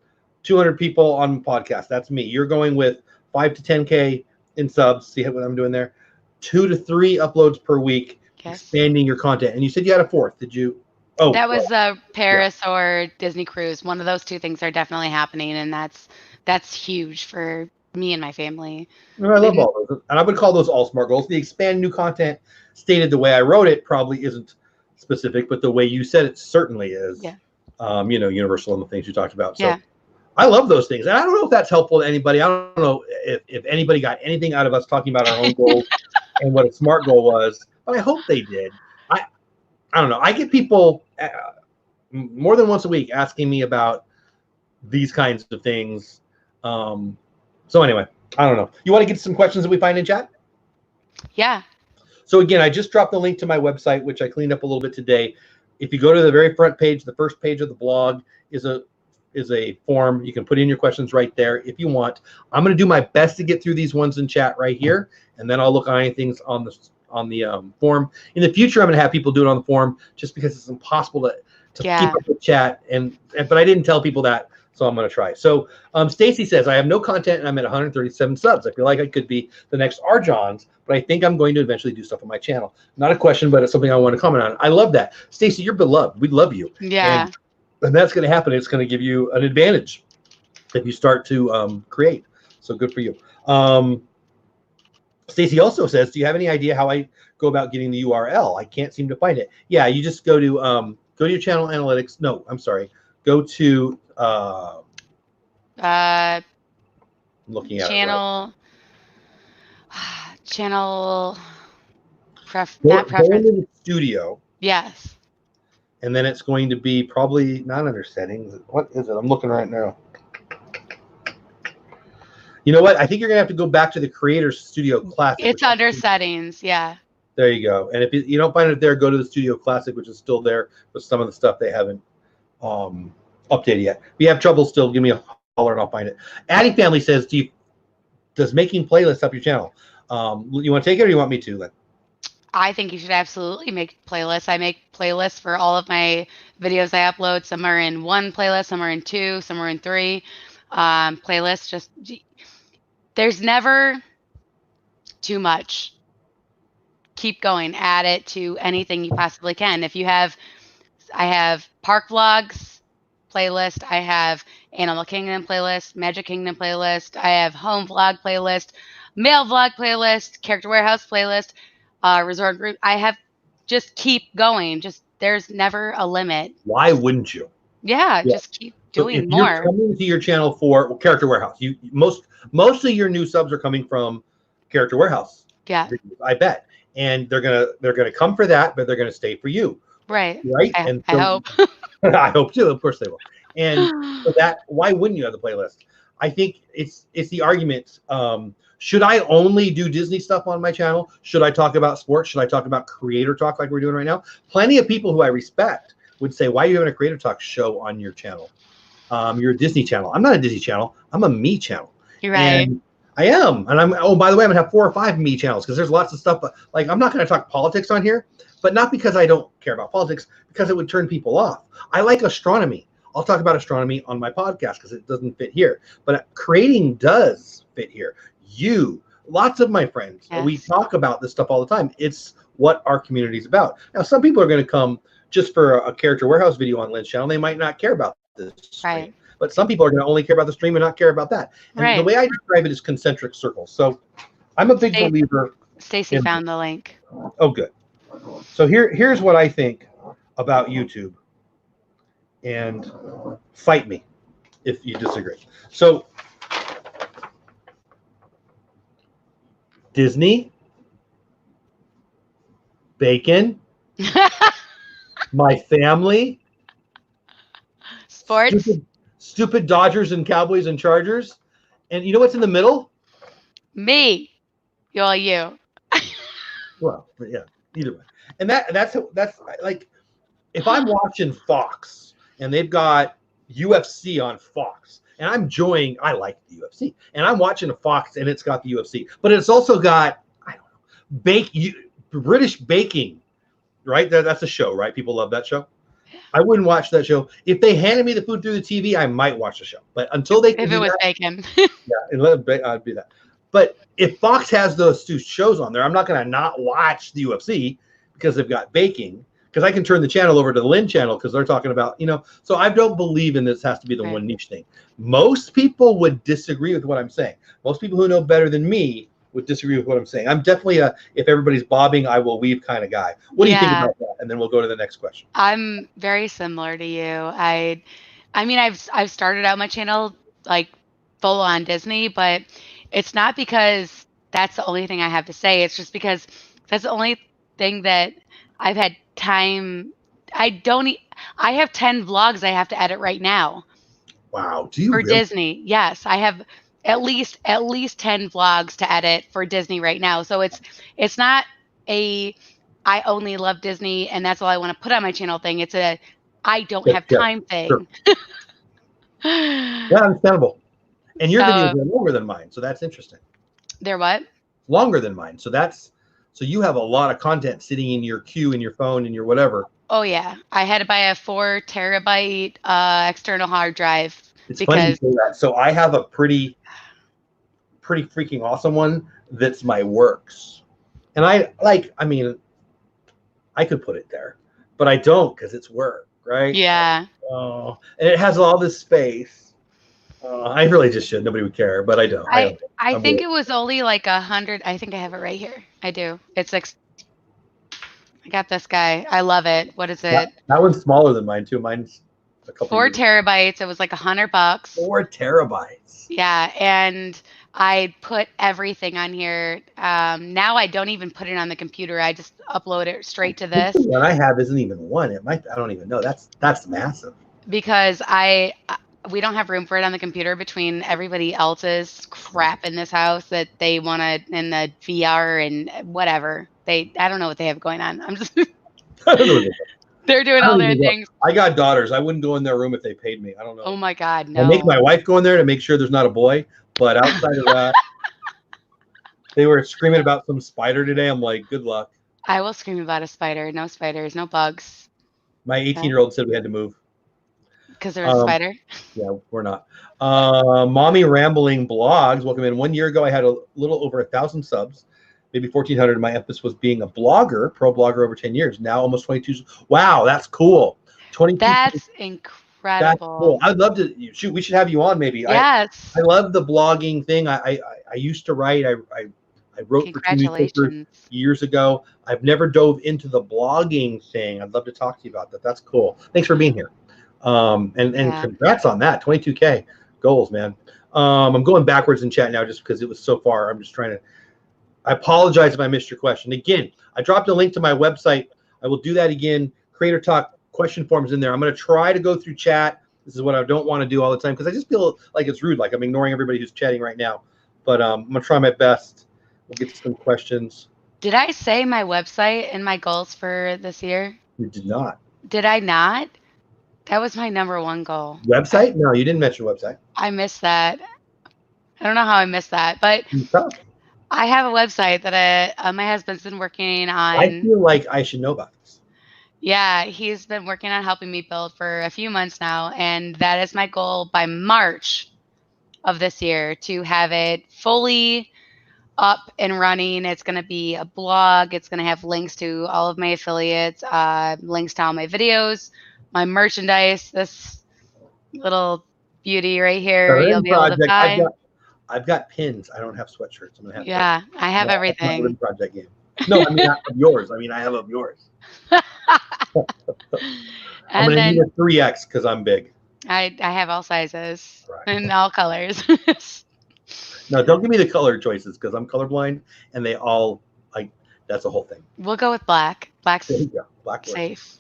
200 people on podcast. That's me. You're going with 5 to 10K in subs. See what I'm doing there? 2 to 3 uploads per week. Expanding your content. And you said you had a fourth. Did you? Oh, that was Paris or Disney cruise. One of those two things are definitely happening, and that's huge for me and my family. I love all those, and I would call those all SMART goals. The expand new content stated the way I wrote it probably isn't specific, but the way you said it certainly is. Yeah. Universal and the things you talked about. So I love those things, and I don't know if that's helpful to anybody. I don't know if anybody got anything out of us talking about our own goals and what a SMART goal was. But I hope they did. I don't know. I get people more than once a week asking me about these kinds of things. So anyway, I don't know. You want to get some questions that we find in chat? Yeah. So again, I just dropped the link to my website, which I cleaned up a little bit today. If you go to the very front page, the first page of the blog is a form. You can put in your questions right there if you want. I'm going to do my best to get through these ones in chat right here, and then I'll look at anything on the form. In the future, I'm going to have people do it on the form just because it's impossible to keep up with chat. But I didn't tell people that, so I'm going to try. So Stacy says, I have no content and I'm at 137 subs. I feel like I could be the next R-Johns, but I think I'm going to eventually do stuff on my channel. Not a question, but it's something I want to comment on. I love that. Stacy, you're beloved. We love you. Yeah. And that's going to happen. It's going to give you an advantage if you start to create. So good for you. Stacy also says, do you have any idea how I go about getting the URL? I can't seem to find it. Yeah, you just go to your channel analytics. No, I'm sorry. Go to looking at channel channel preference. Go into the studio. Yes. And then it's going to be probably not under settings. What is it? I'm looking right now. You know what? I think you're going to have to go back to the Creator Studio Classic. It's under settings, yeah. There you go. And if you don't find it there, go to the Studio Classic, which is still there with some of the stuff they haven't updated yet. If you have trouble still, give me a holler and I'll find it. Addie Family says, does making playlists help your channel? You want to take it or you want me to? I think you should absolutely make playlists. I make playlists for all of my videos I upload. Some are in 1 playlist, some are in 2, some are in 3 playlists. Just there's never too much. Keep going. Add it to anything you possibly can. I have Park Vlogs playlist. I have Animal Kingdom playlist, Magic Kingdom playlist. I have Home Vlog playlist, Mail Vlog playlist, Character Warehouse playlist, Resort Group. I have just keep going. Just there's never a limit. Why wouldn't you? Yeah. Just keep doing more. You're coming to your channel for Character Warehouse. Most of your new subs are coming from Character Warehouse. Yeah. I bet. And they're gonna come for that, but they're gonna stay for you. Right. And I hope. I hope too. Of course they will. And for that, why wouldn't you have the playlist? I think it's the argument. Should I only do Disney stuff on my channel? Should I talk about sports? Should I talk about creator talk like we're doing right now? Plenty of people who I respect would say, why are you having a creator talk show on your channel? You're a Disney channel. I'm not a Disney channel. I'm a me channel. You're right. And I am. And oh, by the way, I'm going to have 4 or 5 me channels because there's lots of stuff. Like, I'm not going to talk politics on here, but not because I don't care about politics, because it would turn people off. I like astronomy. I'll talk about astronomy on my podcast because it doesn't fit here. But creating does fit here. Lots of my friends, yes. We talk about this stuff all the time. It's what our community is about. Now, some people are going to come just for a character warehouse video on Lynn's channel. They might not care about this stream. Right. But some people are going to only care about the stream and not care about that. And right. The way I describe it is concentric circles. So I'm a big believer. Stacy found the link. Oh, good. So here's what I think about YouTube. And fight me if you disagree. So Disney, bacon, my family, sports, stupid Dodgers and Cowboys and Chargers, and you know what's in the middle? Me, you. Well, yeah, either way. And that's like, if I'm watching Fox and they've got UFC on Fox, and I like the UFC, and I'm watching a Fox and it's got the UFC, but it's also got, I don't know, British baking, right? That's a show, right? People love that show. I wouldn't watch that show. If they handed me the food through the TV, I might watch the show. But until they if it was bacon. Yeah, I'd do that. But if Fox has those 2 shows on there, I'm not going to not watch the UFC because they've got baking. Because I can turn the channel over to the Lynn channel because they're talking about, so I don't believe in this has to be the one niche thing. Most people would disagree with what I'm saying. Most people who know better than me would disagree with what I'm saying. I'm definitely if everybody's bobbing, I will weave kind of guy. What do you think about that? And then we'll go to the next question. I'm very similar to you. I mean, I've started out my channel like full on Disney, but it's not because that's the only thing I have to say. It's just because that's the only thing that I've had time. I have 10 vlogs I have to edit right now. Wow. Do you for really? Disney? Yes, I have at least 10 vlogs to edit for Disney right now. So it's not I only love Disney and that's all I want to put on my channel thing. It's I don't have time thing. Sure. Yeah, understandable. And your videos are longer than mine, so that's interesting. They're what? Longer than mine. So you have a lot of content sitting in your queue, in your phone, in your whatever. Oh yeah, I had to buy a 4 terabyte external hard drive. It's funny you say that. So I have a pretty freaking awesome one that's my works, and I could put it there, but I don't because it's work, right? Yeah. Oh, and it has all this space. I really just should. Nobody would care, but I don't. I think it was only like 100. I think I have it right here. I do. It's like, I got this guy. I love it. What is it? That one's smaller than mine too. Mine's a couple. 4 terabytes. It was like $100. 4 terabytes. Yeah, and I put everything on here. Now I don't even put it on the computer. I just upload it straight to this. What I have isn't even one. It might. I don't even know. That's massive. Because we don't have room for it on the computer between everybody else's crap in this house that they want to in the VR and whatever. I don't know what they have going on. I'm just I don't know. They're doing all their things. I got daughters. I wouldn't go in their room if they paid me. I don't know. Oh my God, no. I make my wife go in there to make sure there's not a boy. But outside of that, they were screaming about some spider today. I'm like, good luck. I will scream about a spider. No spiders, no bugs. My 18-year-old said we had to move. Because there was a spider? Yeah, we're not. Mommy Rambling Blogs. Welcome in. 1 year ago, I had a little over 1,000 subs, maybe 1,400. My emphasis was being a blogger, pro blogger over 10 years. Now almost 22. Wow, that's cool. 22. That's incredible. That's cool. I'd love to. Shoot, we should have you on maybe. Yes. I love the blogging thing. I used to write. I wrote for two newspapers years ago. I've never dove into the blogging thing. I'd love to talk to you about that. That's cool. Thanks for being here. And congrats on that 22K goals, man. I'm going backwards in chat now just because it was so far. I'm just trying to. I apologize if I missed your question. Again, I dropped a link to my website. I will do that again. Creator Talk question forms in there. I'm going to try to go through chat This is what I don't want to do all the time because I just feel like it's rude, like I'm ignoring everybody who's chatting right now. But I'm gonna try my best. We'll get to some questions. Did I say my website and my goals for this year? You did not. Did I not? That was my number one goal. Website? No, you didn't mention website. I missed that. I don't know how I missed that, but I have a website that my husband's been working on. I feel like I should know about this. Yeah, he's been working on helping me build for a few months now, and that is my goal by March of this year to have it fully up and running. It's going to be a blog. It's going to have links to all of my affiliates, links to all my videos, my merchandise, this little beauty right here. You'll be able to buy. I've got pins. I don't have sweatshirts. I'm gonna have I have everything. Project game. No, I mean not of yours. I mean I have of yours. I'm gonna need a 3X because I'm big. I have all sizes and all colors. No, don't give me the color choices because I'm colorblind and they all like that's a whole thing. We'll go with black. Black's Black safe.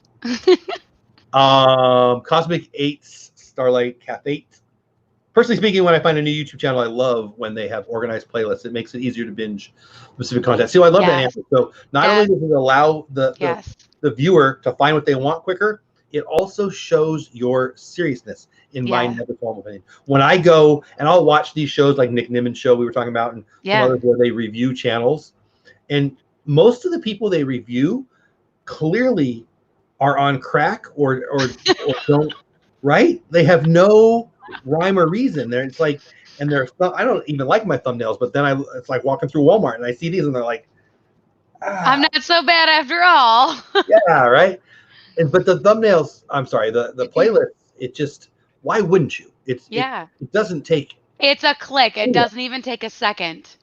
Cosmic 8's Starlight Cat 8. Personally speaking, when I find a new YouTube channel, I love when they have organized playlists. It makes it easier to binge specific content. See, I love that answer. So not only does it allow the viewer to find what they want quicker, it also shows your seriousness, in my never formal opinion. When I go and I'll watch these shows like Nick Nimmon's show we were talking about and some others where they review channels, and most of the people they review clearly are on crack or don't, right? They have no rhyme or reason there. It's like, and there's I don't even like my thumbnails, but then it's like walking through Walmart and I see these and they're like, I'm not so bad after all. Yeah, right. But the thumbnails, I'm sorry, the playlist, it just, why wouldn't you? It doesn't take. It's a click. It doesn't even take a second.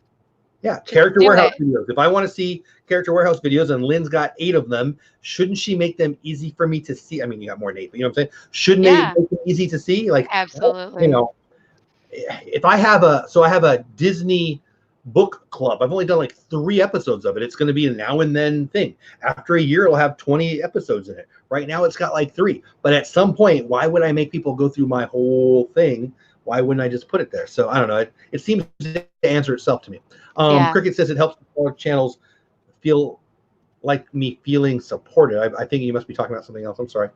Yeah, Character Warehouse videos. If I want to see Character Warehouse videos and Lynn's got 8 of them, shouldn't she make them easy for me to see? I mean, you got more than 8, but you know what I'm saying? Shouldn't they make them easy to see? Like, absolutely. You know, if I have a Disney book club. I've only done like 3 episodes of it. It's going to be a now and then thing. After a year, it'll have 20 episodes in it. Right now, it's got like 3. But at some point, why would I make people go through my whole thing? Why wouldn't I just put it there? So I don't know. It seems to answer itself to me. Cricket says it helps our channels feel like me feeling supported. I think you must be talking about something else. I'm sorry.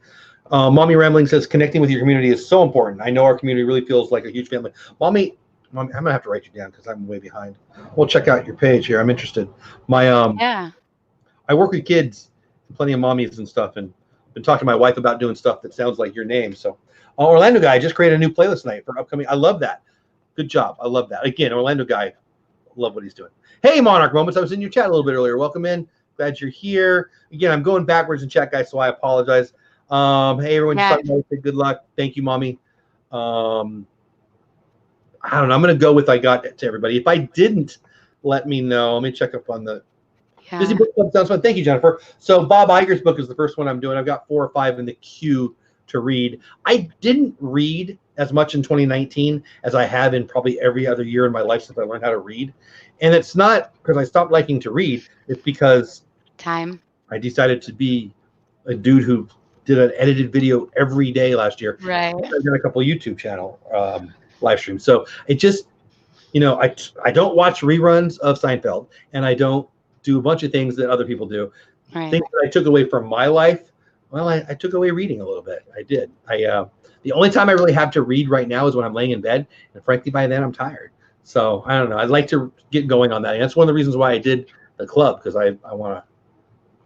Mommy Rambling says connecting with your community is so important. I know our community really feels like a huge family. Mommy, I'm gonna have to write you down because I'm way behind. We'll check out your page here. I'm interested. My I work with kids, plenty of mommies and stuff, and been talking to my wife about doing stuff that sounds like your name. So, Orlando guy just created a new playlist tonight for upcoming. I love that. Good job. I love that. Again, Orlando guy, love what he's doing. Hey, Monarch Moments. I was in your chat a little bit earlier. Welcome in. Glad you're here. Again, I'm going backwards in chat, guys, so I apologize. Hey, everyone. Good luck. Thank you, mommy. I don't know. I'm going to go with I got to everybody. If I didn't, let me know. Let me check up on the Busy Book Club. Sounds fun. Thank you, Jennifer. So Bob Iger's book is the first one I'm doing. I've got 4 or 5 in the queue to read. I didn't read as much in 2019 as I have in probably every other year in my life since I learned how to read. And it's not because I stopped liking to read. It's because I decided to be a dude who did an edited video every day last year. Right. I did a couple of YouTube channel live streams. So it just, you know, I don't watch reruns of Seinfeld, and I don't do a bunch of things that other people do. Right. Things that I took away from my life. Well, I took away reading a little bit. I did. The only time I really have to read right now is when I'm laying in bed, and frankly, by then I'm tired. So I don't know. I'd like to get going on that. And that's one of the reasons why I did the club, because I want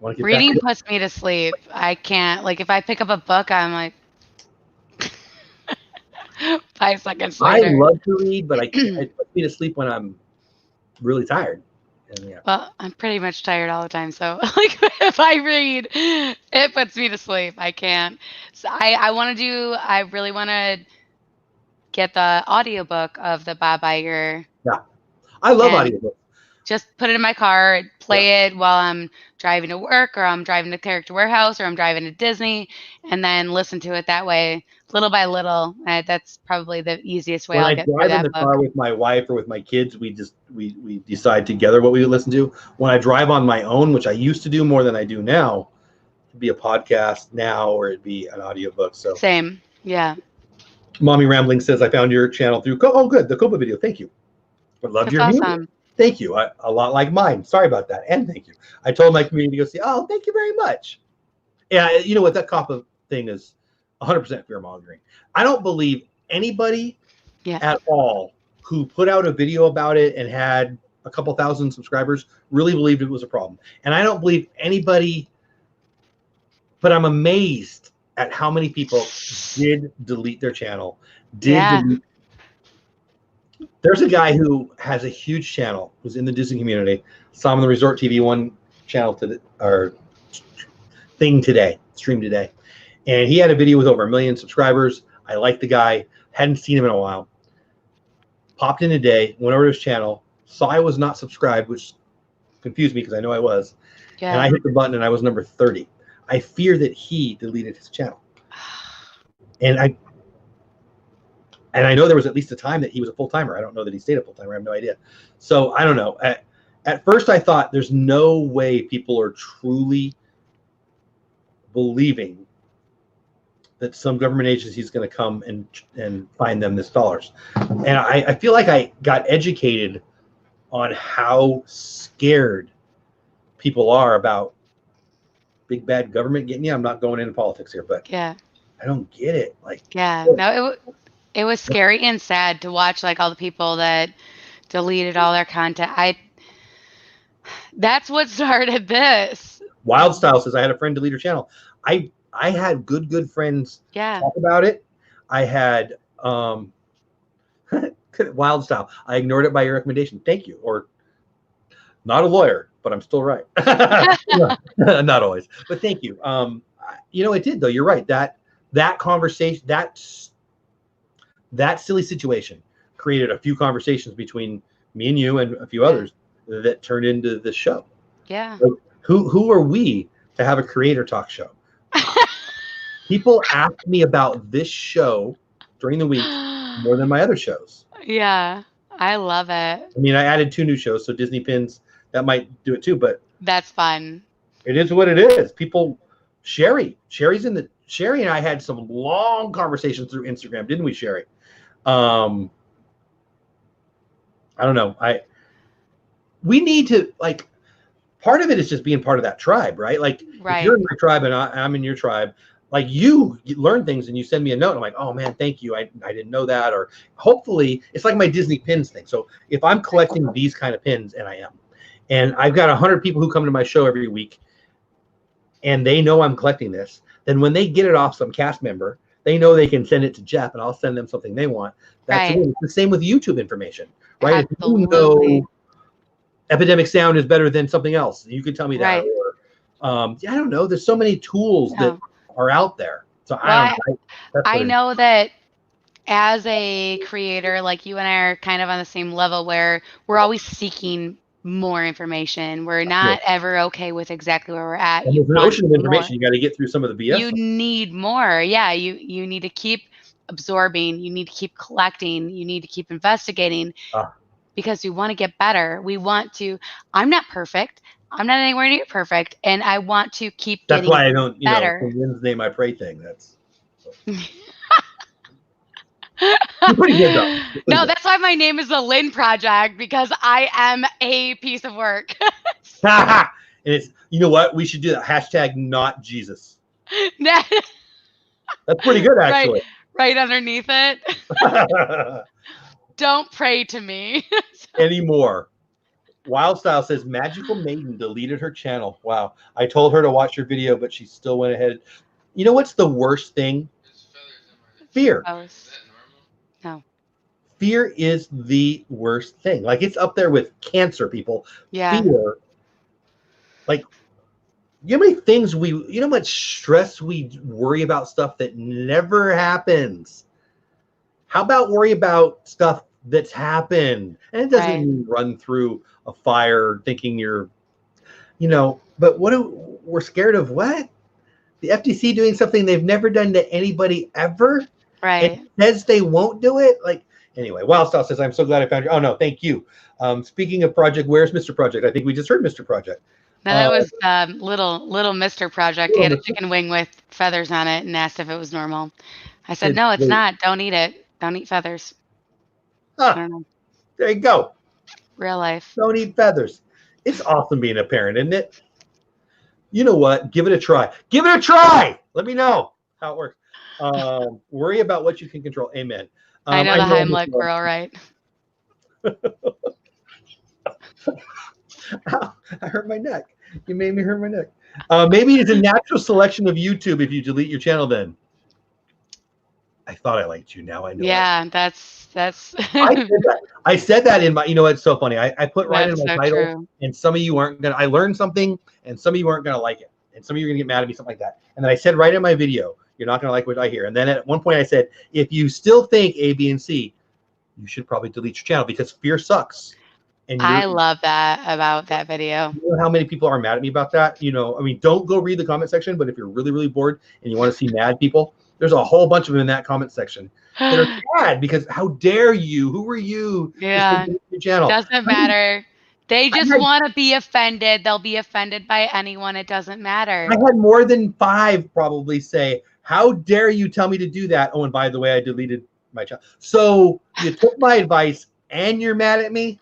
to get reading puts me to sleep. I can't, like, if I pick up a book, I'm like 5 seconds later. I love to read, but it puts me to sleep when I'm really tired. And, well, I'm pretty much tired all the time, so like if I read, it puts me to sleep. I can't. So I really want to get the audiobook of the Bob Iger. Yeah, I love audiobooks. Just put it in my car, play it while I'm driving to work, or I'm driving to Character Warehouse, or I'm driving to Disney, and then listen to it that way, little by little. That's probably the easiest way I'll get through that book. When I drive in the car with my wife or with my kids, we decide together what we listen to. When I drive on my own, which I used to do more than I do now, it'd be a podcast now, or it'd be an audiobook. So same, yeah. Mommy Rambling says, I found your channel through, oh, good, the Copa video. Thank you. I loved your awesome. music. Thank you. A lot like mine. Sorry about that. And thank you. I told my community to go see, oh, thank you very much. Yeah, you know what? That Copa thing is 100% fear mongering. I don't believe anybody at all who put out a video about it and had a couple thousand subscribers really believed it was a problem. And I don't believe anybody, but I'm amazed at how many people did delete their channel. Delete. There's a guy who has a huge channel, who's in the Disney community. Saw him on the Resort TV 1 channel or thing today, stream today. And he had a video with over 1 million subscribers. I like the guy. Hadn't seen him in a while. Popped in today, went over to his channel, saw I was not subscribed, which confused me because I know I was. Yeah. And I hit the button and I was number 30. I fear that he deleted his channel. And I know there was at least a time that he was a full-timer. I don't know that he stayed a full-timer. I have no idea. So I don't know. At first I thought there's no way people are truly believing that some government agency is going to come and find them this dollars. And I feel like I got educated on how scared people are about big bad government getting you. I'm not going into politics here, but I don't get it. Like, no, it was scary and sad to watch, like, all the people that deleted all their content. That's what started this. Wild Style says, I had a friend delete her channel. I had good friends talk about it. I had Wild Style. I ignored it by your recommendation. Thank you. Or not a lawyer, but I'm still right. Not always, but thank you. You know, it did though. You're right. That conversation, that silly situation created a few conversations between me and you and a few others that turned into the show. Yeah. Like, who are we to have a creator talk show? People ask me about this show during the week more than my other shows. Yeah, I love it. I mean, I added 2 new shows, so Disney Pins, that might do it too, but that's fun. It is what it is. People, Sherry and I had some long conversations through Instagram, didn't we, Sherry? I don't know. We need to, like, part of it is just being part of that tribe, right? Like, if you're in my tribe and I'm in your tribe, like, you learn things and you send me a note. And I'm like, oh man, thank you. I didn't know that. Or hopefully it's like my Disney pins thing. So if I'm collecting these kind of pins, and I am, and I've got 100 people who come to my show every week and they know I'm collecting this, then when they get it off some cast member, they know they can send it to Jeff and I'll send them something they want. That's it's the same with YouTube information, right? Absolutely. If you know Epidemic Sound is better than something else, you can tell me that. Or, I don't know. There's so many tools that are out there. So I know that as a creator, like you and I are kind of on the same level where we're always seeking more information. We're not ever okay with exactly where we're at. And there's an ocean of information. You got to get through some of the BS. You need more. Yeah, you need to keep absorbing. You need to keep collecting. You need to keep investigating because we want to get better. We want to. I'm not perfect. I'm not anywhere near perfect, and I want to keep getting better. That's why I don't, for Lynn's Name I Pray thing. That's pretty good though. No, that's why my name is the Lynn Project, because I am a piece of work. And it's, you know what? We should do that. Hashtag not Jesus. That's pretty good, actually. Right underneath it. Don't pray to me anymore. Wild Style says Magical Maiden deleted her channel. Wow. I told her to watch your video, but she still went ahead. You know what's the worst thing? Fear. No. Fear is the worst thing. Like, it's up there with cancer, people. Yeah. Fear. Like, you know how many things you know how much stress we worry about stuff that never happens? How about worry about stuff that's happened? And it doesn't mean run through a fire thinking you're, but we're scared of what? The FTC doing something they've never done to anybody ever? Right. It says they won't do it. Like, anyway, Wild Style says, I'm so glad I found you. Oh no, thank you. Speaking of Project, where's Mr. Project? I think we just heard Mr. Project. No, that was little Mr. Project. He had a chicken wing with feathers on it and asked if it was normal. I said, no, it's not. Don't eat it. Don't eat feathers. I don't know. There you go. Real life. Don't eat feathers. It's awesome being a parent, isn't it? You know what? Give it a try. Give it a try. Let me know how it works. Worry about what you can control. Amen. I know the Heimlich we're all right. I hurt my neck. You made me hurt my neck. Maybe it's a natural selection of YouTube if you delete your channel then. I thought I liked you. Now I know. Yeah, that's. I said that in my. You know, it's so funny. I put right in my title, true. and some of you aren't gonna. I learned something, and some of you aren't gonna like it, and some of you are gonna get mad at me, something like that. And then I said right in my video, you're not gonna like what I hear. And then at one point I said, if you still think A, B, and C, you should probably delete your channel because fear sucks. And I love that about that video. You know how many people are mad at me about that? You know, I mean, don't go read the comment section, but if you're really, really bored and you want to see mad people, there's a whole bunch of them in that comment section that are mad because how dare you? Who are you? Yeah, your channel doesn't matter. They just want to be offended. They'll be offended by anyone. It doesn't matter. I had more than 5 probably say, how dare you tell me to do that? Oh, and by the way, I deleted my channel. So you took my advice and you're mad at me?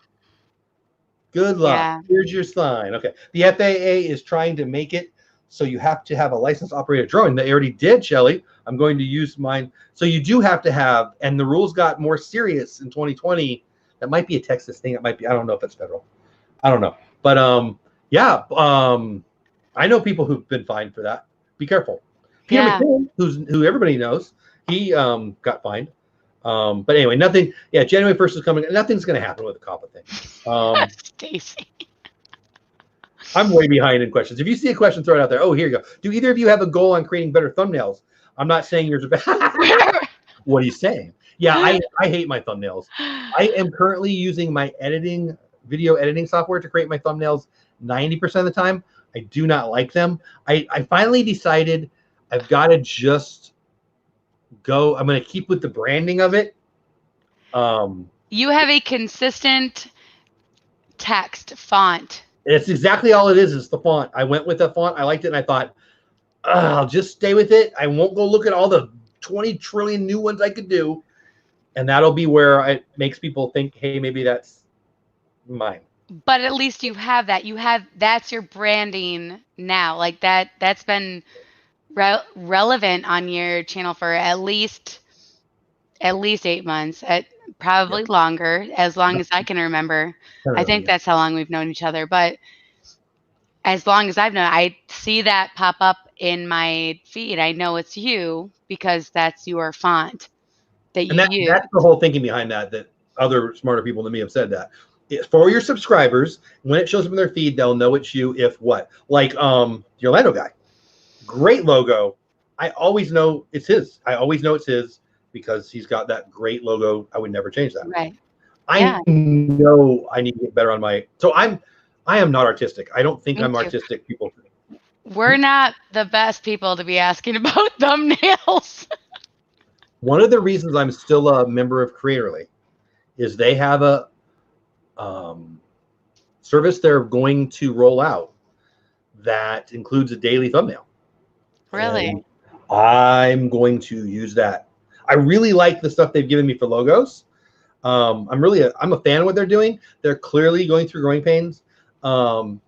Good luck. Yeah. Here's your sign. Okay. The FAA is trying to make it so you have to have a licensed operator drone. They already did, Shelly. I'm going to use mine. So you do have to have, and the rules got more serious in 2020. That might be a Texas thing. It might be. I don't know if it's federal. I don't know. But yeah. I know people who've been fined for that. Be careful. Peter McKinnon, who everybody knows, he got fined. But anyway, nothing. Yeah, January 1st is coming. Nothing's going to happen with the COPPA thing. Stacy. I'm way behind in questions. If you see a question, throw it out there. Oh, here you go. Do either of you have a goal on creating better thumbnails? I'm not saying yours are bad. What are you saying? Yeah, I hate my thumbnails. I am currently using my video editing software to create my thumbnails 90% of the time. I do not like them. I finally decided I've got to just go. I'm going to keep with the branding of it. You have a consistent text font. It's exactly all it is. It's the font. I went with the font. I liked it, and I thought, I'll just stay with it. I won't go look at all the 20 trillion new ones I could do, and that'll be where it makes people think, hey, maybe that's mine. But at least you have that. That's your branding now. Like that's been relevant on your channel for at least 8 months, probably longer, as long as I can remember. I think that's how long we've known each other. But as long as I've known, I see that pop up in my feed. I know it's you because that's your font that you use. That's the whole thinking behind that. That other smarter people than me have said that. For your subscribers, when it shows up in their feed, they'll know it's you. If what, like the Orlando guy, great logo. I always know it's his. I always know it's his because he's got that great logo. I would never change that. Right. I know I need to get better on my. So I am not artistic. I don't think I'm artistic. People. We're not the best people to be asking about thumbnails. One of the reasons I'm still a member of Creatorly is they have a service they're going to roll out that includes a daily thumbnail. Really? And I'm going to use that. I really like the stuff they've given me for logos. I'm a fan of what they're doing. They're clearly going through growing pains. And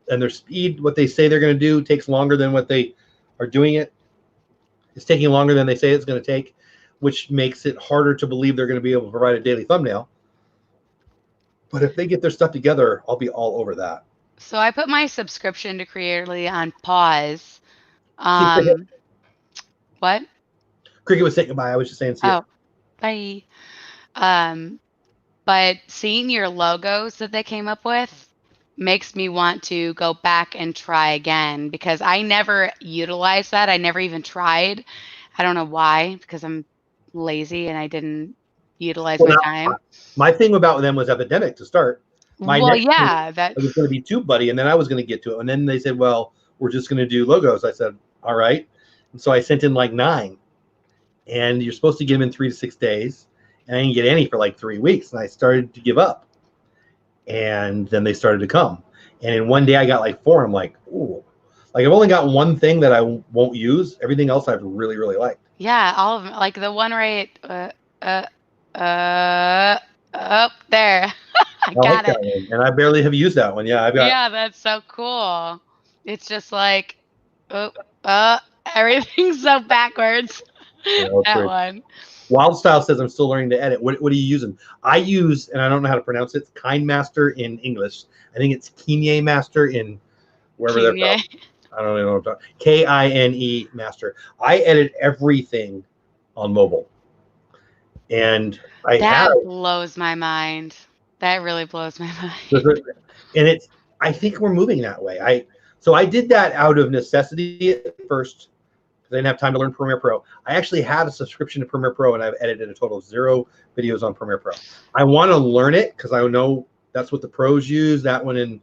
their speed, what they say they're going to do, takes longer than what they are doing it. It's taking longer than they say it's going to take, which makes it harder to believe they're going to be able to provide a daily thumbnail. But if they get their stuff together, I'll be all over that. So I put my subscription to Creatorly on pause. What? Cricket was saying goodbye. I was just saying see you. Bye. But seeing your logos that they came up with makes me want to go back and try again because I never utilized that. I never even tried. I don't know why, because I'm lazy and I didn't utilize my time. My thing about them was Epidemic to start. That it was going to be TubeBuddy, and then I was going to get to it. And then they said, well, we're just going to do logos. I said, all right. And so I sent in like 9. And you're supposed to get them in 3 to 6 days. And I didn't get any for like 3 weeks. And I started to give up. And then they started to come. And in one day I got like 4. I'm like, ooh. Like I've only got one thing that I won't use. Everything else I've really, really liked. Yeah, all of them. Like the one right up there. I I like got that it. one, and I barely have used that one. Yeah, I've got. Yeah, that's so cool. It's just like, oh, uh, everything's so backwards. Yeah, that's That great. one. Wild Style says I'm still learning to edit. What are you using? I use, and I don't know how to pronounce it. Kind Master in English. I think it's Kine Master in wherever they're Kenya. from. I don't even know what I'm talking. Kine Master. I edit everything on mobile, and I have. That blows my mind. That really blows my mind. And it's. I think we're moving that way. I did that out of necessity at first because I didn't have time to learn Premiere Pro. I actually had a subscription to Premiere Pro, and I've edited a total of 0 videos on Premiere Pro. I want to learn it because I know that's what the pros use. That one, and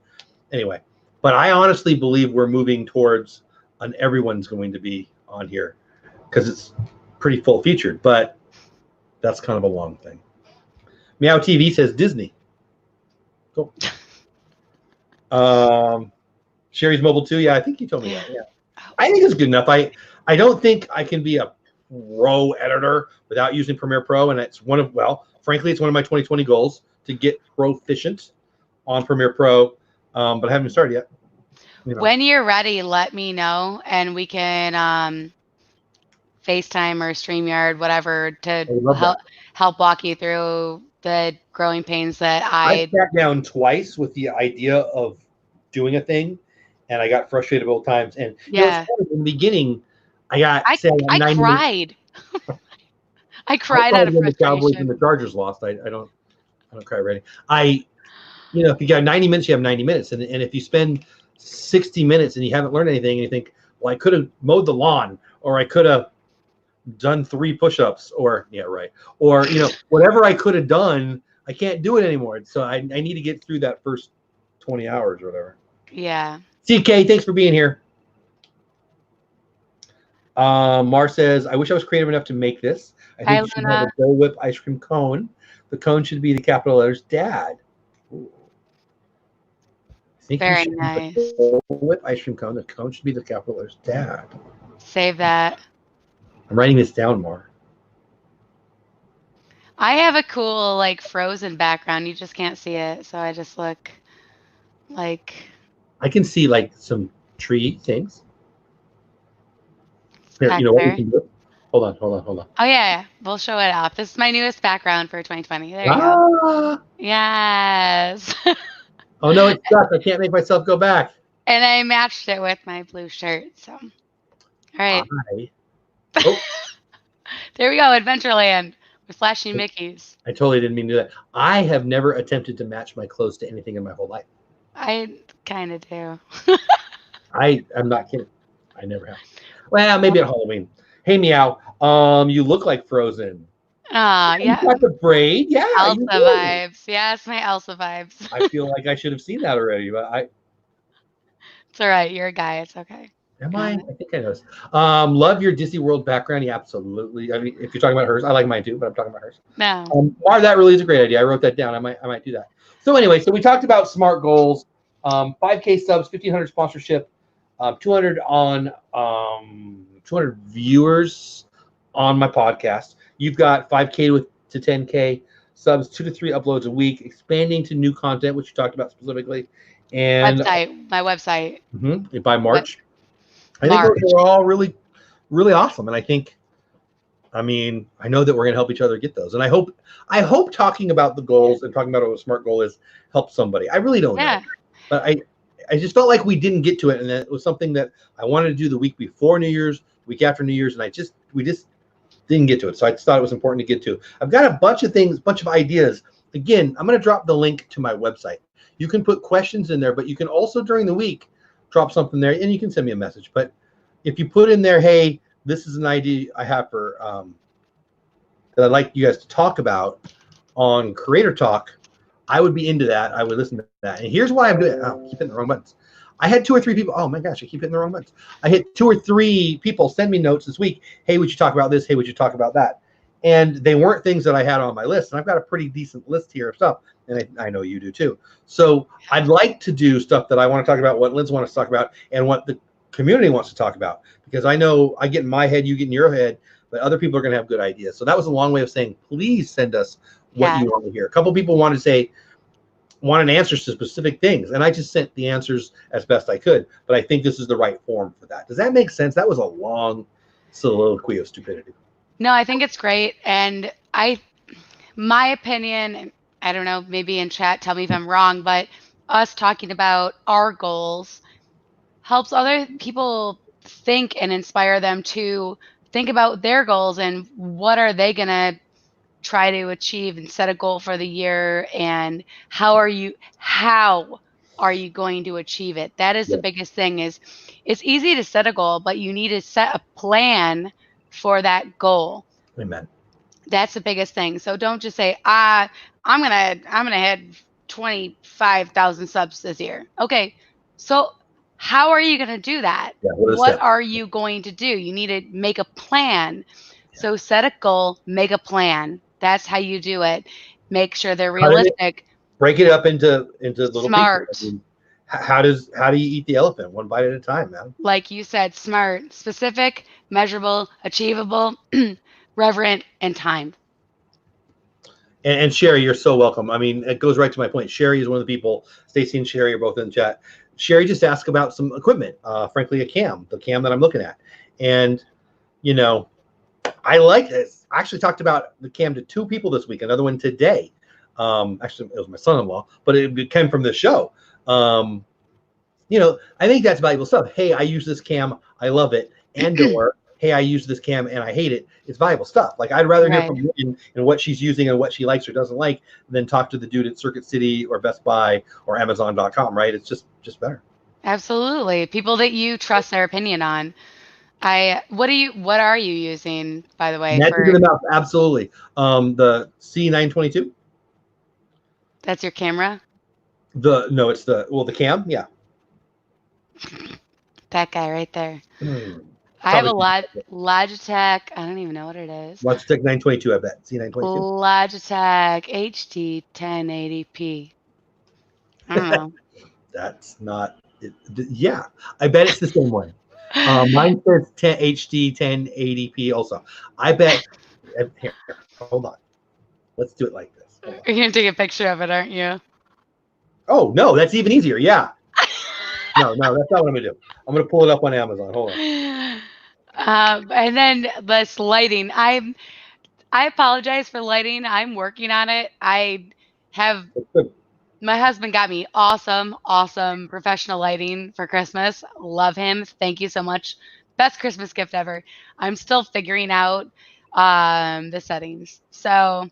anyway. But I honestly believe we're moving towards everyone's going to be on here because it's pretty full featured. But that's kind of a long thing. Meow TV says Disney. Cool. Sherry's mobile too. Yeah, I think you told me that. Yeah, I think it's good enough. I don't think I can be a pro editor without using Premiere Pro, and it's frankly, it's one of my 2020 goals to get proficient on Premiere Pro, but I haven't started yet. When you're ready, let me know, and we can FaceTime or StreamYard, whatever, to help walk you through the growing pains that I sat down twice with the idea of doing a thing, and I got frustrated both times. And yeah, in the beginning, I cried. I cried out of when the Cowboys frustration. and the Chargers lost. I don't cry already. If you got 90 minutes, you have 90 minutes, and if you spend 60 minutes and you haven't learned anything, and you think, well, I could have mowed the lawn, or I could have done 3 push-ups, or whatever I could have done, I can't do it anymore. So I need to get through that first 20 hours or whatever. Yeah. CK, thanks for being here. Mar says, I wish I was creative enough to make this. I think you should have a Dole Whip ice cream cone. The cone should be the capital letters Dad. Ooh. Very nice. Dole Whip ice cream cone. The cone should be the capital letters Dad. Save that. I'm writing this down more. I have a cool frozen background. You just can't see it, so I just look like. I can see some tree things. Here, what we can do? Hold on. Oh yeah, we'll show it off. This is my newest background for 2020. There you go. Yes. Oh no, it's stuck. I can't make myself go back. And I matched it with my blue shirt. So, all right. Oh. There we go, Adventureland with flashing Mickeys. I totally didn't mean to do that. I have never attempted to match my clothes to anything in my whole life. I kind of do. I'm not kidding. I never have. Well, maybe at Halloween. Hey, Meow. You look like Frozen. Yeah. You got the braid. Yeah. Elsa vibes. Yes, my Elsa vibes. I feel like I should have seen that already, but It's all right. You're a guy. It's okay. Am I? I think I know. Love your Disney World background. Yeah, absolutely. I mean, if you're talking about hers, I like mine too, but I'm talking about hers. No. Mar, that really is a great idea. I wrote that down. I might do that. So anyway, we talked about SMART goals. 5K subs, 1,500 sponsorship, 200 on 200 viewers on my podcast. You've got 5K to 10K subs, 2 to 3 uploads a week, expanding to new content, which you talked about specifically, and my website. By March. I think those are all really, really awesome, and I know that we're going to help each other get those, and I hope talking about the goals and talking about what a SMART goal is helps somebody. I really don't know, but I just felt like we didn't get to it, and it was something that I wanted to do the week before New Year's, week after New Year's, and we just didn't get to it. So I just thought it was important to get to. I've got a bunch of things, bunch of ideas. Again, I'm going to drop the link to my website. You can put questions in there, but you can also during the week drop something there, and you can send me a message. But if you put in there, hey, this is an idea I have for that I'd like you guys to talk about on Creator Talk, I would be into that. I would listen to that. And here's why I'm doing it. Oh, I keep hitting the wrong buttons. I had 2 or 3 people. Oh my gosh, I keep hitting the wrong buttons. I hit 2 or 3 people send me notes this week. Hey, would you talk about this? Hey, would you talk about that? And they weren't things that I had on my list. And I've got a pretty decent list here of stuff. And I know you do too. So I'd like to do stuff that I want to talk about, what Liz wants to talk about, and what the community wants to talk about. Because I know I get in my head, you get in your head. but other people are going to have good ideas. So that was a long way of saying, please send us what you want to hear. A couple people wanted answers to specific things, and I just sent the answers as best I could, but I think this is the right form for that. Does that make sense? That was a long soliloquy of stupidity. No, I think it's great. And my opinion, I don't know, maybe in chat, tell me if I'm wrong, but us talking about our goals helps other people think and inspire them to think about their goals and what are they going to try to achieve and set a goal for the year, and how are you going to achieve it? That is the biggest thing. Is it's easy to set a goal, but you need to set a plan for that goal. Amen. That's the biggest thing. So don't just say, I'm gonna hit 25,000 subs this year. Okay, so how are you gonna do that? What are you going to do? You need to make a plan. So set a goal, make a plan. That's how you do it. Make sure they're realistic. Break it up into little smart. pieces. I mean, how do you eat the elephant? One bite at a time, man. Like you said, smart, specific, measurable, achievable, reverent, and timed. And Sherry, you're so welcome. I mean, it goes right to my point. Sherry is one of the people. Stacy and Sherry are both in the chat. Sherry just asked about some equipment. Frankly, the cam that I'm looking at, and I like this. I actually talked about the cam to 2 people this week. Another one today. Actually, it was my son-in-law, but it came from the show. I think that's valuable stuff. Hey, I use this cam. I love it. And/or, hey, I use this cam and I hate it. It's valuable stuff. Like, I'd rather hear from Lynn and what she's using and what she likes or doesn't like than talk to the dude at Circuit City or Best Buy or Amazon.com, right? It's just better. Absolutely. People that you trust their opinion on. What are you using, by the way? Absolutely. The C922. That's your camera? It's the cam. Yeah. That guy right there. I have a Logitech. I don't even know what it is. Logitech 922, I bet. C922. Logitech HT 1080p. I don't know. That's not it. Yeah, I bet it's the same one. Mine says HD 1080p also. I bet. Here, hold on. Let's do it like this. You're going to take a picture of it, aren't you? Oh, no, that's even easier. Yeah. No, that's not what I'm going to do. I'm going to pull it up on Amazon. Hold on. And then this lighting. I apologize for lighting. I'm working on it. My husband got me awesome professional lighting for Christmas. Love him. Thank you so much. Best Christmas gift ever. I'm still figuring out the settings. So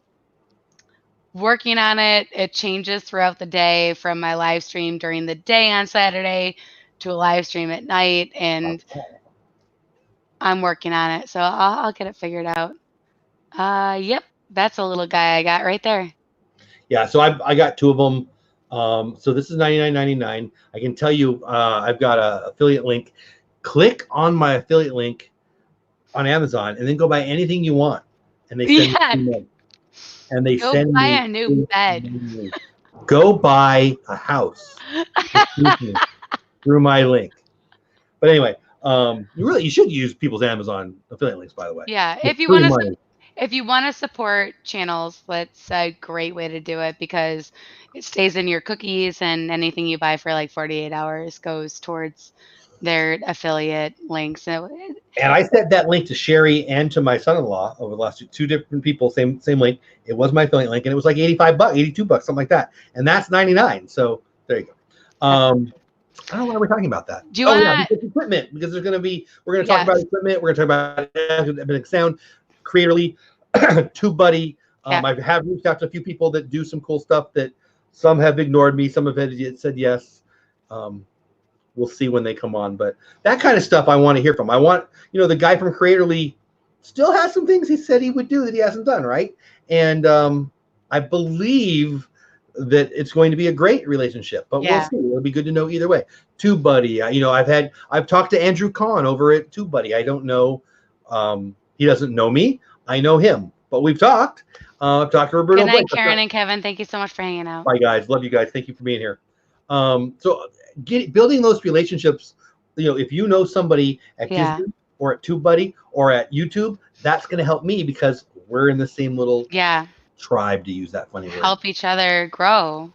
working on it. It changes throughout the day, from my live stream during the day on Saturday to a live stream at night, and I'm working on it. So I'll get it figured out. Yep. That's a little guy I got right there. Yeah. So I got 2 of them. So this is $99.99. I can tell you, I've got an affiliate link. Click on my affiliate link on Amazon, and then go buy anything you want, and they send me. And they send buy me a new bed. Go buy a house through my link. But anyway, you should use people's Amazon affiliate links, by the way. Yeah, if you want to support channels, that's a great way to do it, because it stays in your cookies, and anything you buy for like 48 hours goes towards their affiliate links. And I sent that link to Sherry and to my son-in-law over the last 2 different people, same link. It was my affiliate link, and it was like $85, $82, something like that. And that's $99. So there you go. I don't know why we're talking about that. Equipment, because we're going to talk about equipment. We're going to talk about Epic Sound, Creatorly, TubeBuddy. I have reached out to a few people that do some cool stuff that some have ignored me. Some have said yes. We'll see when they come on, but that kind of stuff I want to hear from. I want, the guy from Creatorly still has some things he said he would do that he hasn't done, right? And I believe that it's going to be a great relationship, but we'll see. It'll be good to know either way. TubeBuddy, I've talked to Andrew Kahn over at TubeBuddy. I don't know, he doesn't know me. I know him, but we've talked. I've talked to Roberto. Good night, Karen and Kevin. Thank you so much for hanging out. Bye, guys. Love you guys. Thank you for being here. So building those relationships, if you know somebody at Disney or at TubeBuddy or at YouTube, that's going to help me because we're in the same little tribe, to use that funny word. Help each other grow.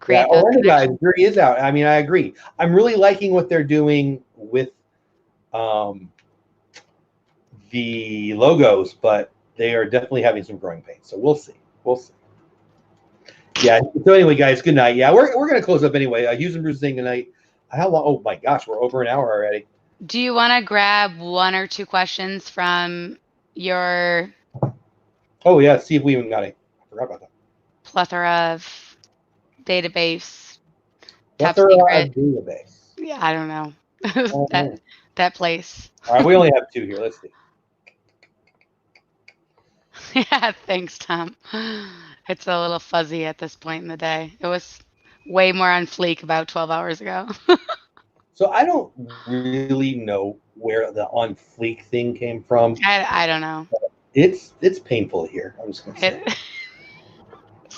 Yeah, Orlando guys, jury is out. I mean, I agree. I'm really liking what they're doing with the logos, but they are definitely having some growing pains. So we'll see. We'll see. Yeah. So anyway, guys, good night. Yeah, we're going to close up anyway. Hughes and Bruce saying good night. How long? Oh my gosh, we're over an hour already. Do you want to grab 1 or 2 questions from your? Oh yeah, see if we even got it. I forgot about that. Plethora of database. Plethora of database. Yeah, I don't know. that place. All right, we only have 2 here. Let's see. Yeah, thanks, Tom. It's a little fuzzy at this point in the day. It was way more on fleek about 12 hours ago. So I don't really know where the on fleek thing came from. I don't know. It's painful here. I'm just gonna say.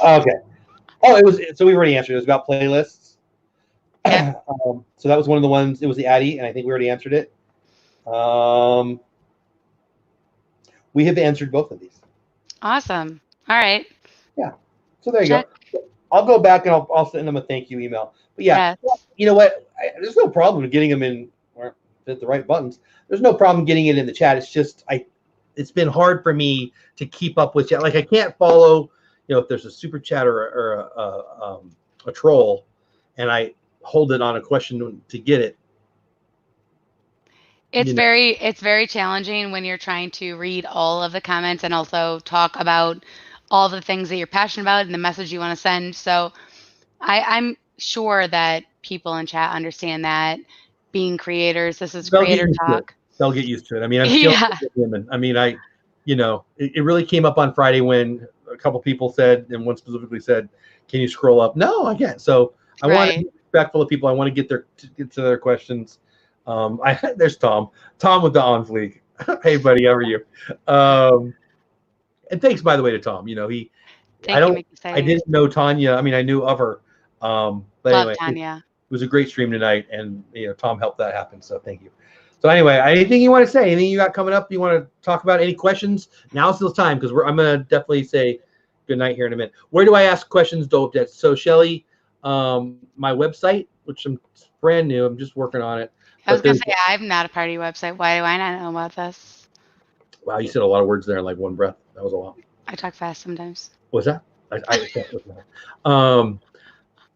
Okay. Oh, it was. So we already answered. It was about playlists. Yeah. So that was one of the ones. It was the Addy, and I think we already answered it. We have answered both of these. Awesome. All right. Yeah. So there you go. I'll go back and I'll send them a thank you email. But yeah, you know what? There's no problem getting them in or hit the right buttons. There's no problem getting it in the chat. It's just it's been hard for me to keep up with chat. Like I can't follow, if there's a super chat or a troll, and I hold it on a question to get it. It's very challenging when you're trying to read all of the comments and also talk about all the things that you're passionate about and the message you want to send. So I'm sure that people in chat understand that being creators, this is creator talk. They'll get used to it. I mean, I'm still women. I mean, it really came up on Friday when a couple people said, and one specifically said, "Can you scroll up?" No, I can't. So I want to be respectful of people. I want to get to their questions. There's Tom with the on fleek. Hey, buddy, how are you? And thanks, by the way, to Tom. I didn't know Tanya. I mean, I knew of her. But anyway, Tanya. It was a great stream tonight, and Tom helped that happen. So thank you. So anyway, anything you want to say? Anything you got coming up? You want to talk about? Any questions? Now's the time because I'm gonna definitely say good night here in a minute. Where do I ask questions, Dole Whip? So Shelly, my website, which I'm brand new. I'm just working on it. I was gonna say I'm not a part of your website. Why do I not know about this? Wow, you said a lot of words there in like one breath. That was a lot. I talk fast sometimes. What's that?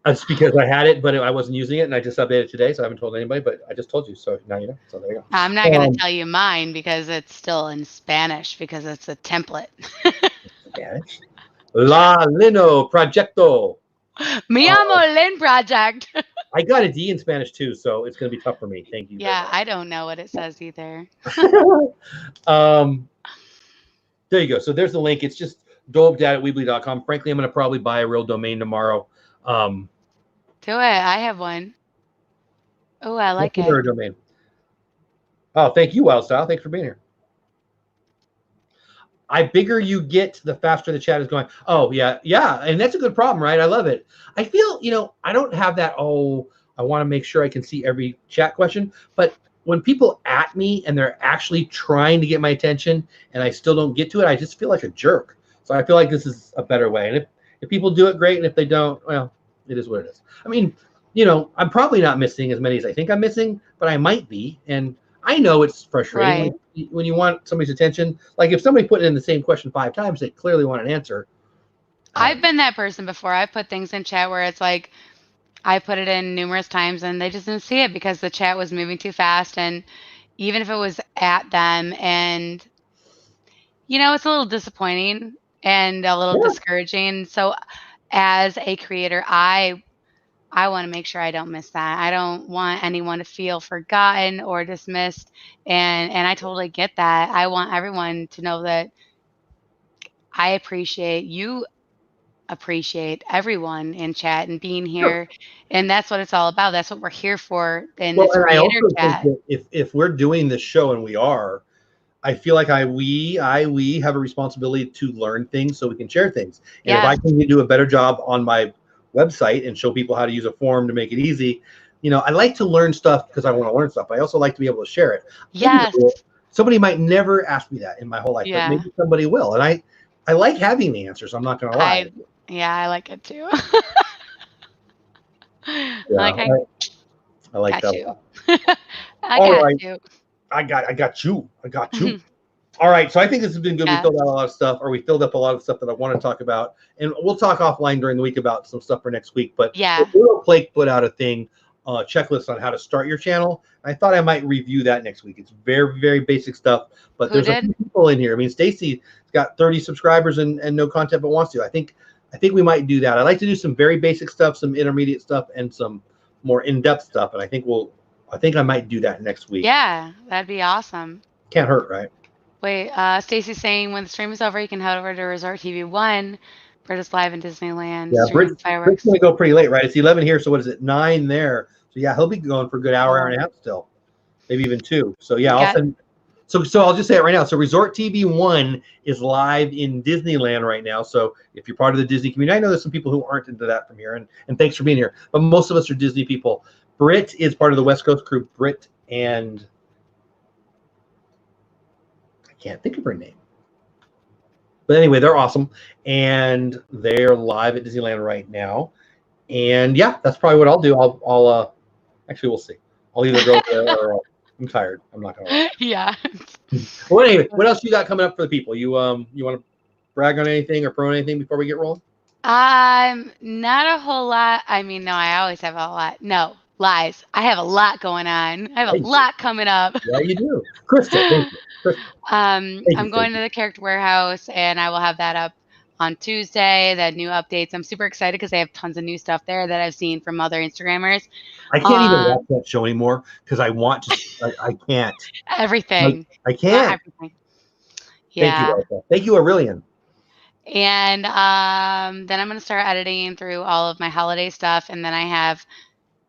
It's because I had it, but I wasn't using it, and I just updated it today, so I haven't told anybody. But I just told you, so now you know. So there you go. I'm not going to tell you mine because it's still in Spanish because it's a template. Spanish. La Lino Proyecto. Mi amo Lin Project. I got a D in Spanish too, so it's going to be tough for me. Thank you. Yeah, I don't know what it says either. There you go. So there's the link. It's just dolewhip@weebly.com. Frankly, I'm going to probably buy a real domain tomorrow. Do it. I have one. Oh, I like it. A domain. Oh, thank you, Wild Style. Thanks for being here. The bigger you get, the faster the chat is going. Oh, yeah. And that's a good problem, right? I love it. I feel, I don't have that, I want to make sure I can see every chat question. But when people at me and they're actually trying to get my attention and I still don't get to it, I just feel like a jerk. So I feel like this is a better way. And if people do it, great. And if they don't, well, it is what it is. I mean, I'm probably not missing as many as I think I'm missing, but I might be. And I know it's frustrating when you want somebody's attention. Like if somebody put in the same question 5 times, they clearly want an answer. I've been that person before. I've put things in chat where it's like I put it in numerous times and they just didn't see it because the chat was moving too fast. And even if it was at them and, it's a little disappointing and a little discouraging. So as a creator, I want to make sure I don't miss that. I don't want anyone to feel forgotten or dismissed. And I totally get that. I want everyone to know that I appreciate you. Appreciate everyone in chat and being here, and that's what it's all about. That's what we're here for in this creator chat. If we're doing this show, and we are, I feel like we have a responsibility to learn things so we can share things. And if I can do a better job on my website and show people how to use a form to make it easy, I like to learn stuff because I want to learn stuff. I also like to be able to share it. Yes. Somebody might never ask me that in my whole life, but maybe somebody will. And I like having the answers. I'm not going to lie. I like it too. Yeah, I like that you. All right. I got you. All right. So I think this has been good. We filled out a lot of stuff, or we filled up a lot of stuff that I want to talk about. And we'll talk offline during the week about some stuff for next week. But Blake put out a thing, checklist on how to start your channel. I thought I might review that next week. It's very, very basic stuff. But there's a few people in here. I mean, Stacy's got 30 subscribers and no content but wants to. I think we might do that. I like to do some very basic stuff, some intermediate stuff, and some more in-depth stuff. And I think I might do that next week. Yeah, that'd be awesome. Can't hurt, right? Wait, Stacy's saying when the stream is over, you can head over to Resort TV 1. Brit is live in Disneyland. Yeah, Brit's going to go pretty late, right? It's 11 here, so what is it? 9 there. So yeah, he'll be going for a good hour and a half still, maybe even 2. So yeah, I'll send. So I'll just say it right now. So Resort TV 1 is live in Disneyland right now. So if you're part of the Disney community, I know there's some people who aren't into that from here, and thanks for being here. But most of us are Disney people. Brit is part of the West Coast crew. Brit and I can't think of her name. But anyway, they're awesome, and they're live at Disneyland right now. And yeah, that's probably what I'll do. I'll actually, we'll see. I'll either go there or I'm tired. I'm not gonna lie. Yeah. Well, anyway, what else you got coming up for the people? You want to brag on anything or promote anything before we get rolling? Not a whole lot. I mean, no, I always have a lot. No, lies. I have a lot going on. I have a lot coming up. Yeah, you do. Crystal, thank you. I'm going to the Character Warehouse, and I will have that up on Tuesday, the new updates. I'm super excited because they have tons of new stuff there that I've seen from other Instagrammers. I can't even watch that show anymore because I want to. I can't. Everything. I can't. Everything. Yeah. Thank you, Aurelian. And then I'm going to start editing through all of my holiday stuff, and then I have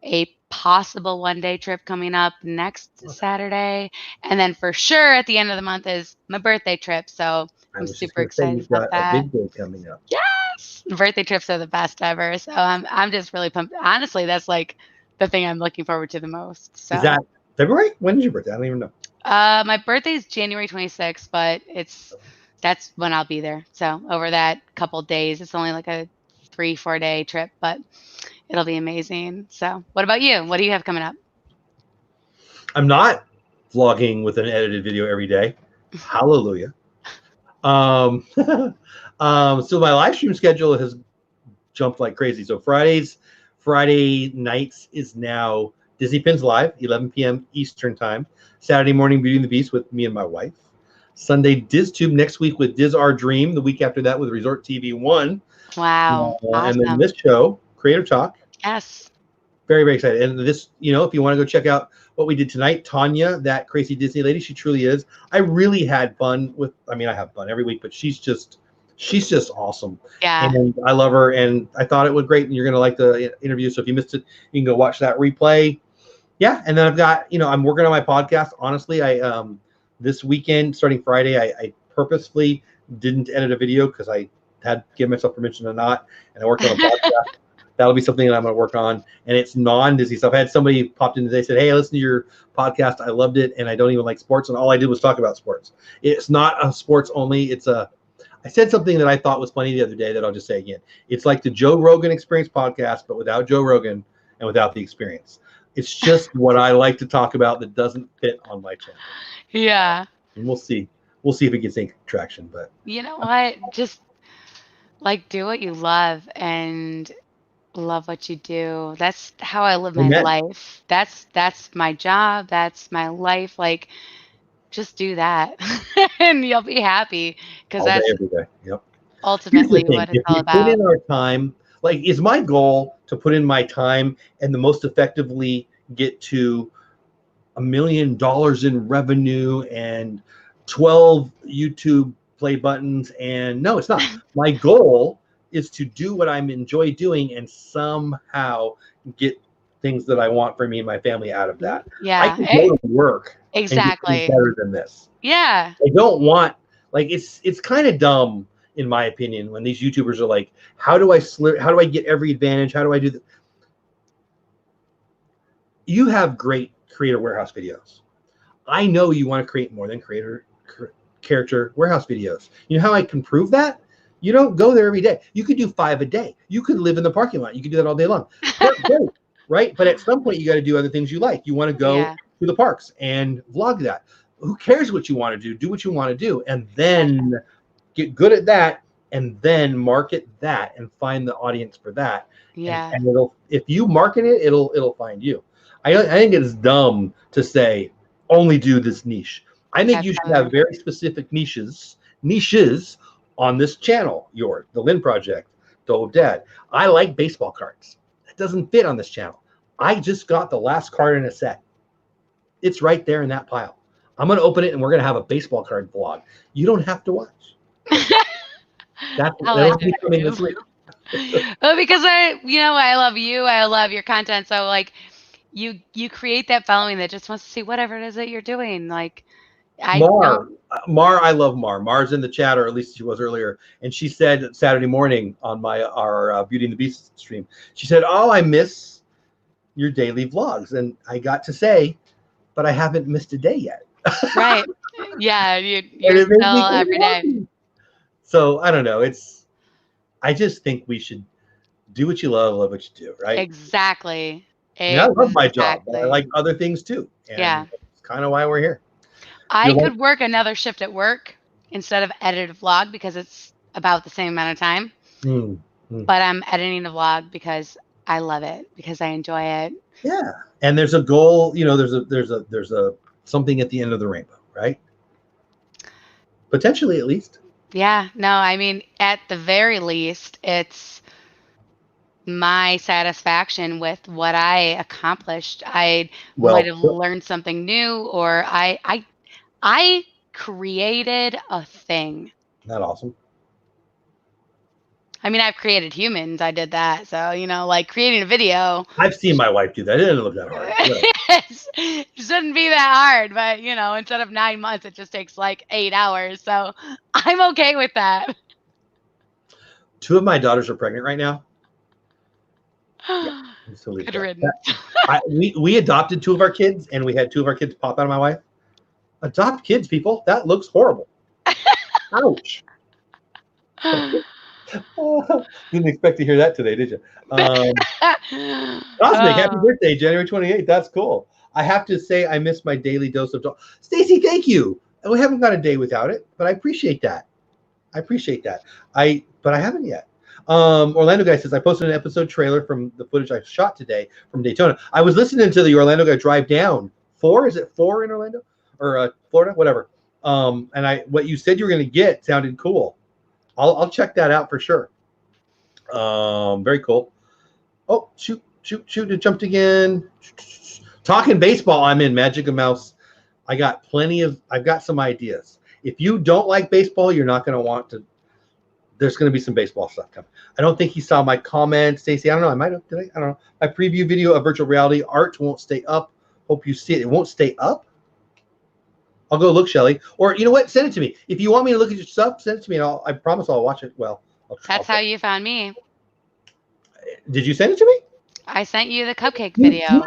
a possible one-day trip coming up next Saturday, and then for sure at the end of the month is my birthday trip. So I'm super excited about that. A big day coming up. Yes, birthday trips are the best ever. So I'm just really pumped. Honestly, that's like the thing I'm looking forward to the most. So is that February? When is your birthday? I don't even know. My birthday is January 26th, but that's when I'll be there. So over that couple days, it's only like a 3-4 day trip, but it'll be amazing. So what about you? What do you have coming up? I'm not vlogging with an edited video every day. Hallelujah. So my live stream schedule has jumped like crazy. So Friday nights is now Disney Pins Live, 11 p.m. Eastern time. Saturday morning, Beauty and the Beast with me and my wife. Sunday, DizTube next week with Diz Our Dream. The week after that with Resort TV 1. Wow. Awesome. And then this show, Creator Talk. Yes. Very, very excited. And this, if you want to go check out what we did tonight, Tanya, that crazy Disney lady, she truly is. I really had fun I have fun every week, but she's just awesome. Yeah. And I love her, and I thought it was great, and you're going to like the interview. So if you missed it, you can go watch that replay. Yeah. And then I've got, I'm working on my podcast. Honestly, this weekend, starting Friday, I purposefully didn't edit a video because I had to give myself permission to not, and I worked on a podcast. That'll be something that I'm going to work on, and it's non-Disney stuff. I had somebody popped in today, said, "Hey, I listened to your podcast. I loved it, and I don't even like sports, and all I did was talk about sports." It's not a sports only. I said something that I thought was funny the other day that I'll just say again. It's like the Joe Rogan Experience podcast, but without Joe Rogan and without the experience. It's just what I like to talk about that doesn't fit on my channel. Yeah. And we'll see. We'll see if it gets any traction. But you know what? Just like do what you love and love what you do. That's how I live my life. That's my job. That's my life. Like, just do that, and you'll be happy because that's every day. Yep. Ultimately what it's all about. Put in our time. Like, is my goal to put in my time and the most effectively get to $1 million in revenue and 12 YouTube play buttons? And no, it's not. My goal is to do what I enjoy doing and somehow get things that I want for me and my family out of that. Yeah. I can go to work exactly and get better than this. Yeah. I don't want, like, it's kind of dumb in my opinion when these YouTubers are like, how do I get every advantage? How do I do that? you have great creator warehouse videos. I know you want to create more than character warehouse videos. You know how I can prove that? You don't go there every day. You could do 5 a day. You could live in the parking lot. You could do that all day long. Great, right? But at some point, you got to do other things you like. You want to go to the parks and vlog that. Who cares what you want to do? Do what you want to do, and then get good at that, and then market that and find the audience for that. Yeah. And it'll, if you market it, it'll find you. I think it's dumb to say only do this niche. I think you should have very specific niches on this channel. The Lynn Project, Dole Whip Dad. I like baseball cards. It doesn't fit on this channel. I just got the last card in a set. It's right there in that pile. I'm going to open it and we're going to have a baseball card vlog. You don't have to watch. That'll be coming this week. Well, because I love you. I love your content. So like you create that following that just wants to see whatever it is that you're doing. Like I love Mar. Mar's in the chat, or at least she was earlier, and she said Saturday morning on our Beauty and the Beast stream, she said, "Oh, I miss your daily vlogs," and I got to say, but I haven't missed a day yet. Right? Yeah, you're still every day. So I don't know. I just think we should do what you love what you do, right? Exactly. I love my job, but I like other things too. And that's kind of why we're here. I could work another shift at work instead of edit a vlog because it's about the same amount of time. But I'm editing a vlog because I love it, because I enjoy it. Yeah. And there's a goal, there's a something at the end of the rainbow, right? Potentially, at least. Yeah. No, I mean, at the very least, it's my satisfaction with what I accomplished. I might have learned something new, or I created a thing. Isn't that awesome? I mean, I've created humans. I did that. So, like creating a video. I've seen my wife do that. It didn't look that hard. It shouldn't be that hard. But, instead of 9 months, it just takes like 8 hours. So I'm okay with that. 2 of my daughters are pregnant right now. Good riddance. We adopted 2 of our kids, and we had 2 of our kids pop out of my wife. Adopt kids, people. That looks horrible. Ouch. Didn't expect to hear that today, did you? Cosmic, happy birthday, January 28th. That's cool. I have to say I miss my daily dose of Stacy, thank you. We haven't got a day without it, but I appreciate that. But I haven't yet. Orlando Guy says, I posted an episode trailer from the footage I shot today from Daytona. I was listening to the Orlando Guy drive down. 4? Is it 4 in Orlando? Or Florida? Whatever. And what you said you were going to get sounded cool. I'll check that out for sure. Very cool. Oh, shoot, it jumped again. Talking baseball, I'm in Magic and Mouse. I've got some ideas. If you don't like baseball, you're not going to want to. There's going to be some baseball stuff coming. I don't think he saw my comment, Stacey. I don't know. I might have. Did I? I don't know. My preview video of virtual reality art won't stay up. Hope you see it. It won't stay up. I'll go look, Shelly. Or you know what? Send it to me. If you want me to look at your stuff, send it to me, and I promise I'll watch it. Well, that's how you found me. Did you send it to me? I sent you the cupcake video.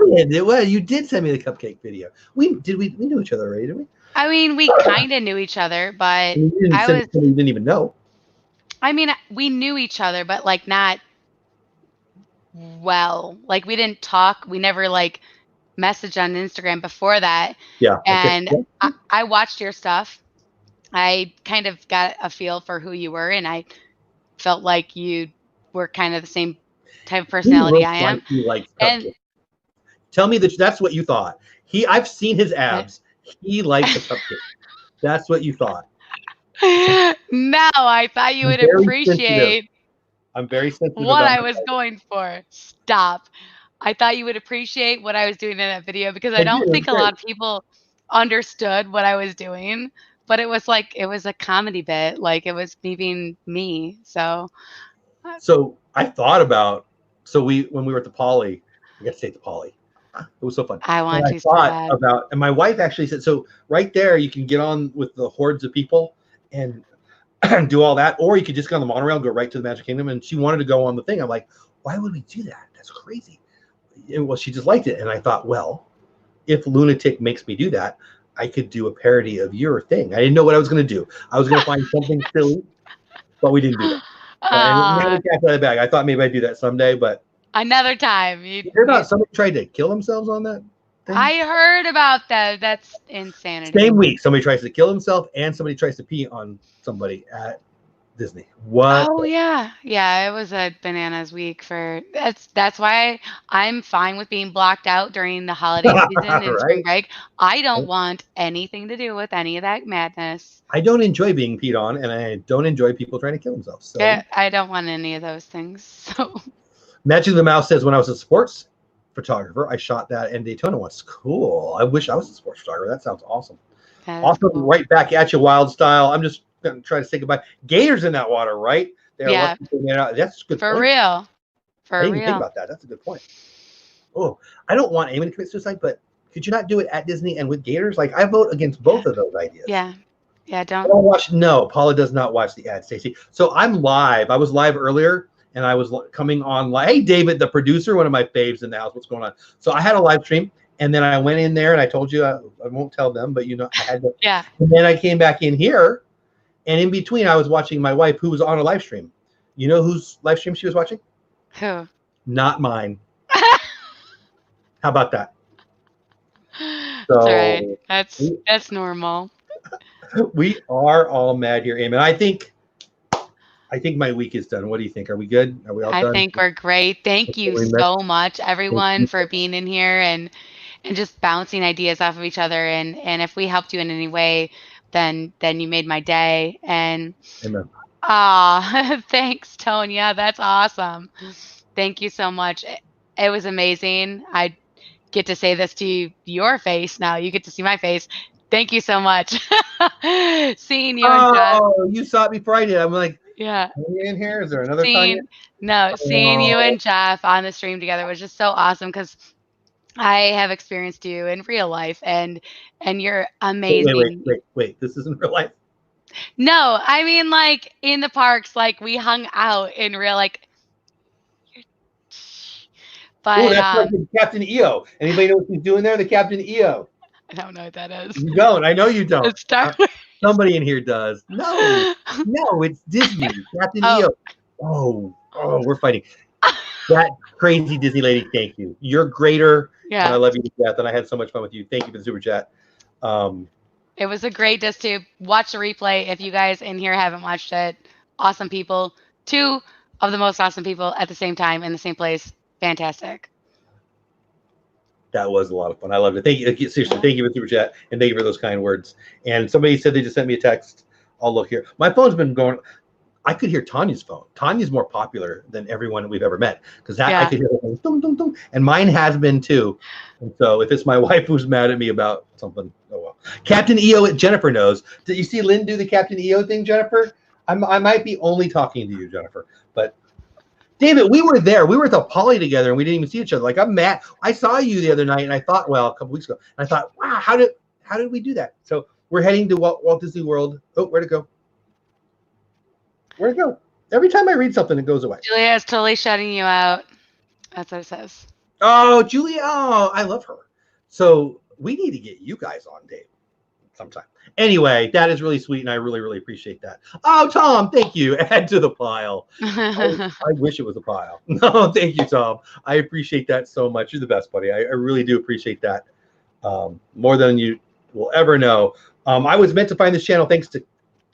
You did send me the cupcake video. We knew each other already, didn't we? I mean, we kind of knew each other, but we didn't even know. I mean, we knew each other, but like not well. Like we didn't talk. We never like messaged on Instagram before that. Yeah. And I watched your stuff. I kind of got a feel for who you were, and I felt like you were kind of the same type of personality I am. And tell me that's what you thought. I've seen his abs. He likes the cupcake. That's what you thought. No, I thought you would appreciate. I'm very sensitive. What I was going for. Stop. I thought you would appreciate what I was doing in that video, because I don't think a lot of people understood what I was doing, but it was a comedy bit. Like it was me being me. So I thought about, when we were at the Poly, I got to say the Poly. It was so fun. I want to so bad. And my wife actually said, so right there, you can get on with the hordes of people and do all that, or you could just go on the monorail and go right to the Magic Kingdom. And she wanted to go on the thing. I'm like, why would we do that? That's crazy. well, she just liked it. And I thought, well, if Lunatic makes me do that, I could do a parody of your thing. I didn't know what I was going to do. I was going to find something silly, but we didn't do that. And never cast out of the bag. I thought maybe I'd do that someday, but another time. You hear about somebody tried to kill themselves on that thing? I heard about that. That's insanity. Same week, somebody tries to kill himself and somebody tries to pee on somebody at Disney. What? Oh yeah, yeah. It was a bananas week for that's why I'm fine with being blocked out during the holiday season and spring break. I don't want anything to do with any of that madness. I don't enjoy being peed on, and I don't enjoy people trying to kill themselves. So I don't want any of those things. So Magic the Mouse says, when I was a sports photographer, I shot that in Daytona once. Cool. I wish I was a sports photographer. That sounds awesome. Awesome. Cool. Right back at you, Wild Style. I'm just going to try to say goodbye. Gators in that water, right? Yeah. That's a good For point. real. I didn't even think about that. That's a good point. Oh, I don't want anyone to commit suicide, but could you not do it at Disney and with Gators? Like, I vote against both of those ideas. Yeah. Yeah, don't watch. No, Paula does not watch the ad, Stacey. So I'm live. I was live earlier, and I was coming on live. Hey, David, the producer, one of my faves in the house. What's going on? So I had a live stream, and then I went in there, and I told you I won't tell them, but I had to. Yeah. And then I came back in here, and in between, I was watching my wife, who was on a live stream. You know whose live stream she was watching? Who? Not mine. How about that? So, that's right. That's normal. We are all mad here, Eamon. I think my week is done. What do you think? Are we good? Are we all done? I think we're great. Thank you so much, everyone, for being in here and just bouncing ideas off of each other. And if we helped you in any way, then you made my day. And Amen. Thanks, Tonya. That's awesome. Thank you so much. It was amazing. I get to say this to your face now. You get to see my face. Thank you so much. Seeing you and Jeff. Oh, you saw it before I did. I'm like, yeah. Are you in here? Is there another time? No, seeing you and Jeff on the stream together was just so awesome because I have experienced you in real life and you're amazing. Wait. This isn't real life? No, I mean like in the parks, like we hung out in real but that's like the Captain EO. Anybody know what he's doing there? The Captain EO. I don't know what that is. You don't. I know you don't. It's Star Wars. Somebody in here does. No, it's Disney. Captain EO. Oh, we're fighting. That crazy Disney lady, thank you. You're greater. Yeah. And I love you to death, and I had so much fun with you. Thank you for the super chat. It was a great just to watch the replay. If you guys in here haven't watched it, awesome people. 2 of the most awesome people at the same time in the same place. Fantastic. That was a lot of fun. I loved it. Thank you. Seriously, thank you for the super chat, and thank you for those kind words. And somebody said they just sent me a text. I'll look here. My phone's been going. I could hear Tanya's phone. Tanya's more popular than everyone we've ever met because I could hear the dum, dum, dum, and mine has been too. And so if it's my wife who's mad at me about something, oh well. Captain EO, Jennifer knows. Did you see Lynn do the Captain EO thing, Jennifer? I might be only talking to you, Jennifer, but. David, we were there. We were at the Poly together, and we didn't even see each other. Like, I'm mad. I saw you the other night, and I thought, well, a couple weeks ago, and I thought, wow, how did we do that? So we're heading to Walt Disney World. Oh, where'd it go? Where'd it go? Every time I read something, it goes away. Julia is totally shutting you out. That's what it says. Oh, Julia. Oh, I love her. So we need to get you guys on, Dave, sometime. Anyway, that is really sweet, and I really, really appreciate that. Oh, Tom, thank you. Add to the pile. I wish it was a pile. No, thank you, Tom. I appreciate that so much. You're the best, buddy. I really do appreciate that more than you will ever know. I was meant to find this channel thanks to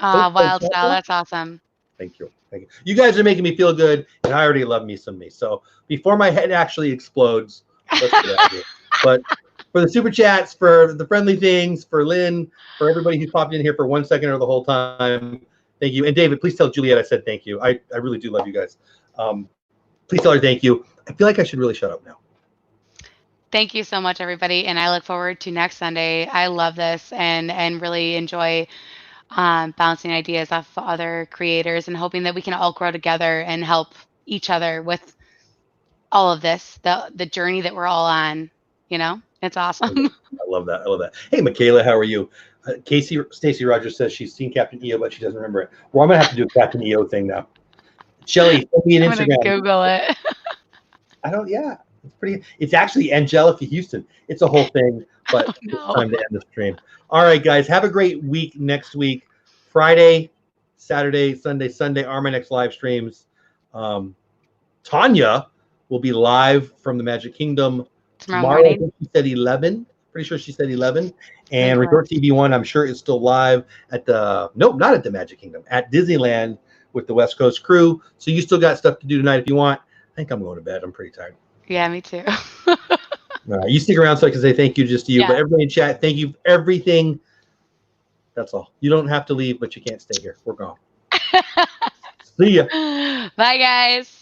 Wild Style. That's awesome. Thank you. Thank you. You guys are making me feel good, and I already love me some me. So before my head actually explodes, let's get out of here. But for the super chats, for the friendly things, for Lynn, for everybody who popped in here for 1 second or the whole time, thank you. And David, please tell Juliet I said thank you. I really do love you guys. Please tell her thank you. I feel like I should really shut up now. Thank you so much, everybody. And I look forward to next Sunday. I love this and really enjoy bouncing ideas off other creators and hoping that we can all grow together and help each other with all of this, the journey that we're all on, you know? It's awesome. I love that. I love that. Hey, Michaela, how are you? Stacey Rogers says she's seen Captain EO, but she doesn't remember it. Well, I'm going to have to do a Captain EO thing now. Shelly, send me an Instagram. Google it. I don't, yeah. It's pretty. It's actually Angelica Houston. It's a whole thing, but Oh, no. It's time to end the stream. All right, guys. Have a great week next week. Friday, Saturday, Sunday are my next live streams. Tanya will be live from the Magic Kingdom tomorrow morning. I think she said 11. Pretty sure she said 11. And Resort TV1, I'm sure, is still live at not at the Magic Kingdom, at Disneyland with the West Coast crew. So you still got stuff to do tonight if you want. I think I'm going to bed. I'm pretty tired. Yeah, me too. All right, you stick around so I can say thank you just to you. Yeah. But everybody in chat, thank you for everything. That's all. You don't have to leave, but you can't stay here. We're gone. See ya. Bye, guys.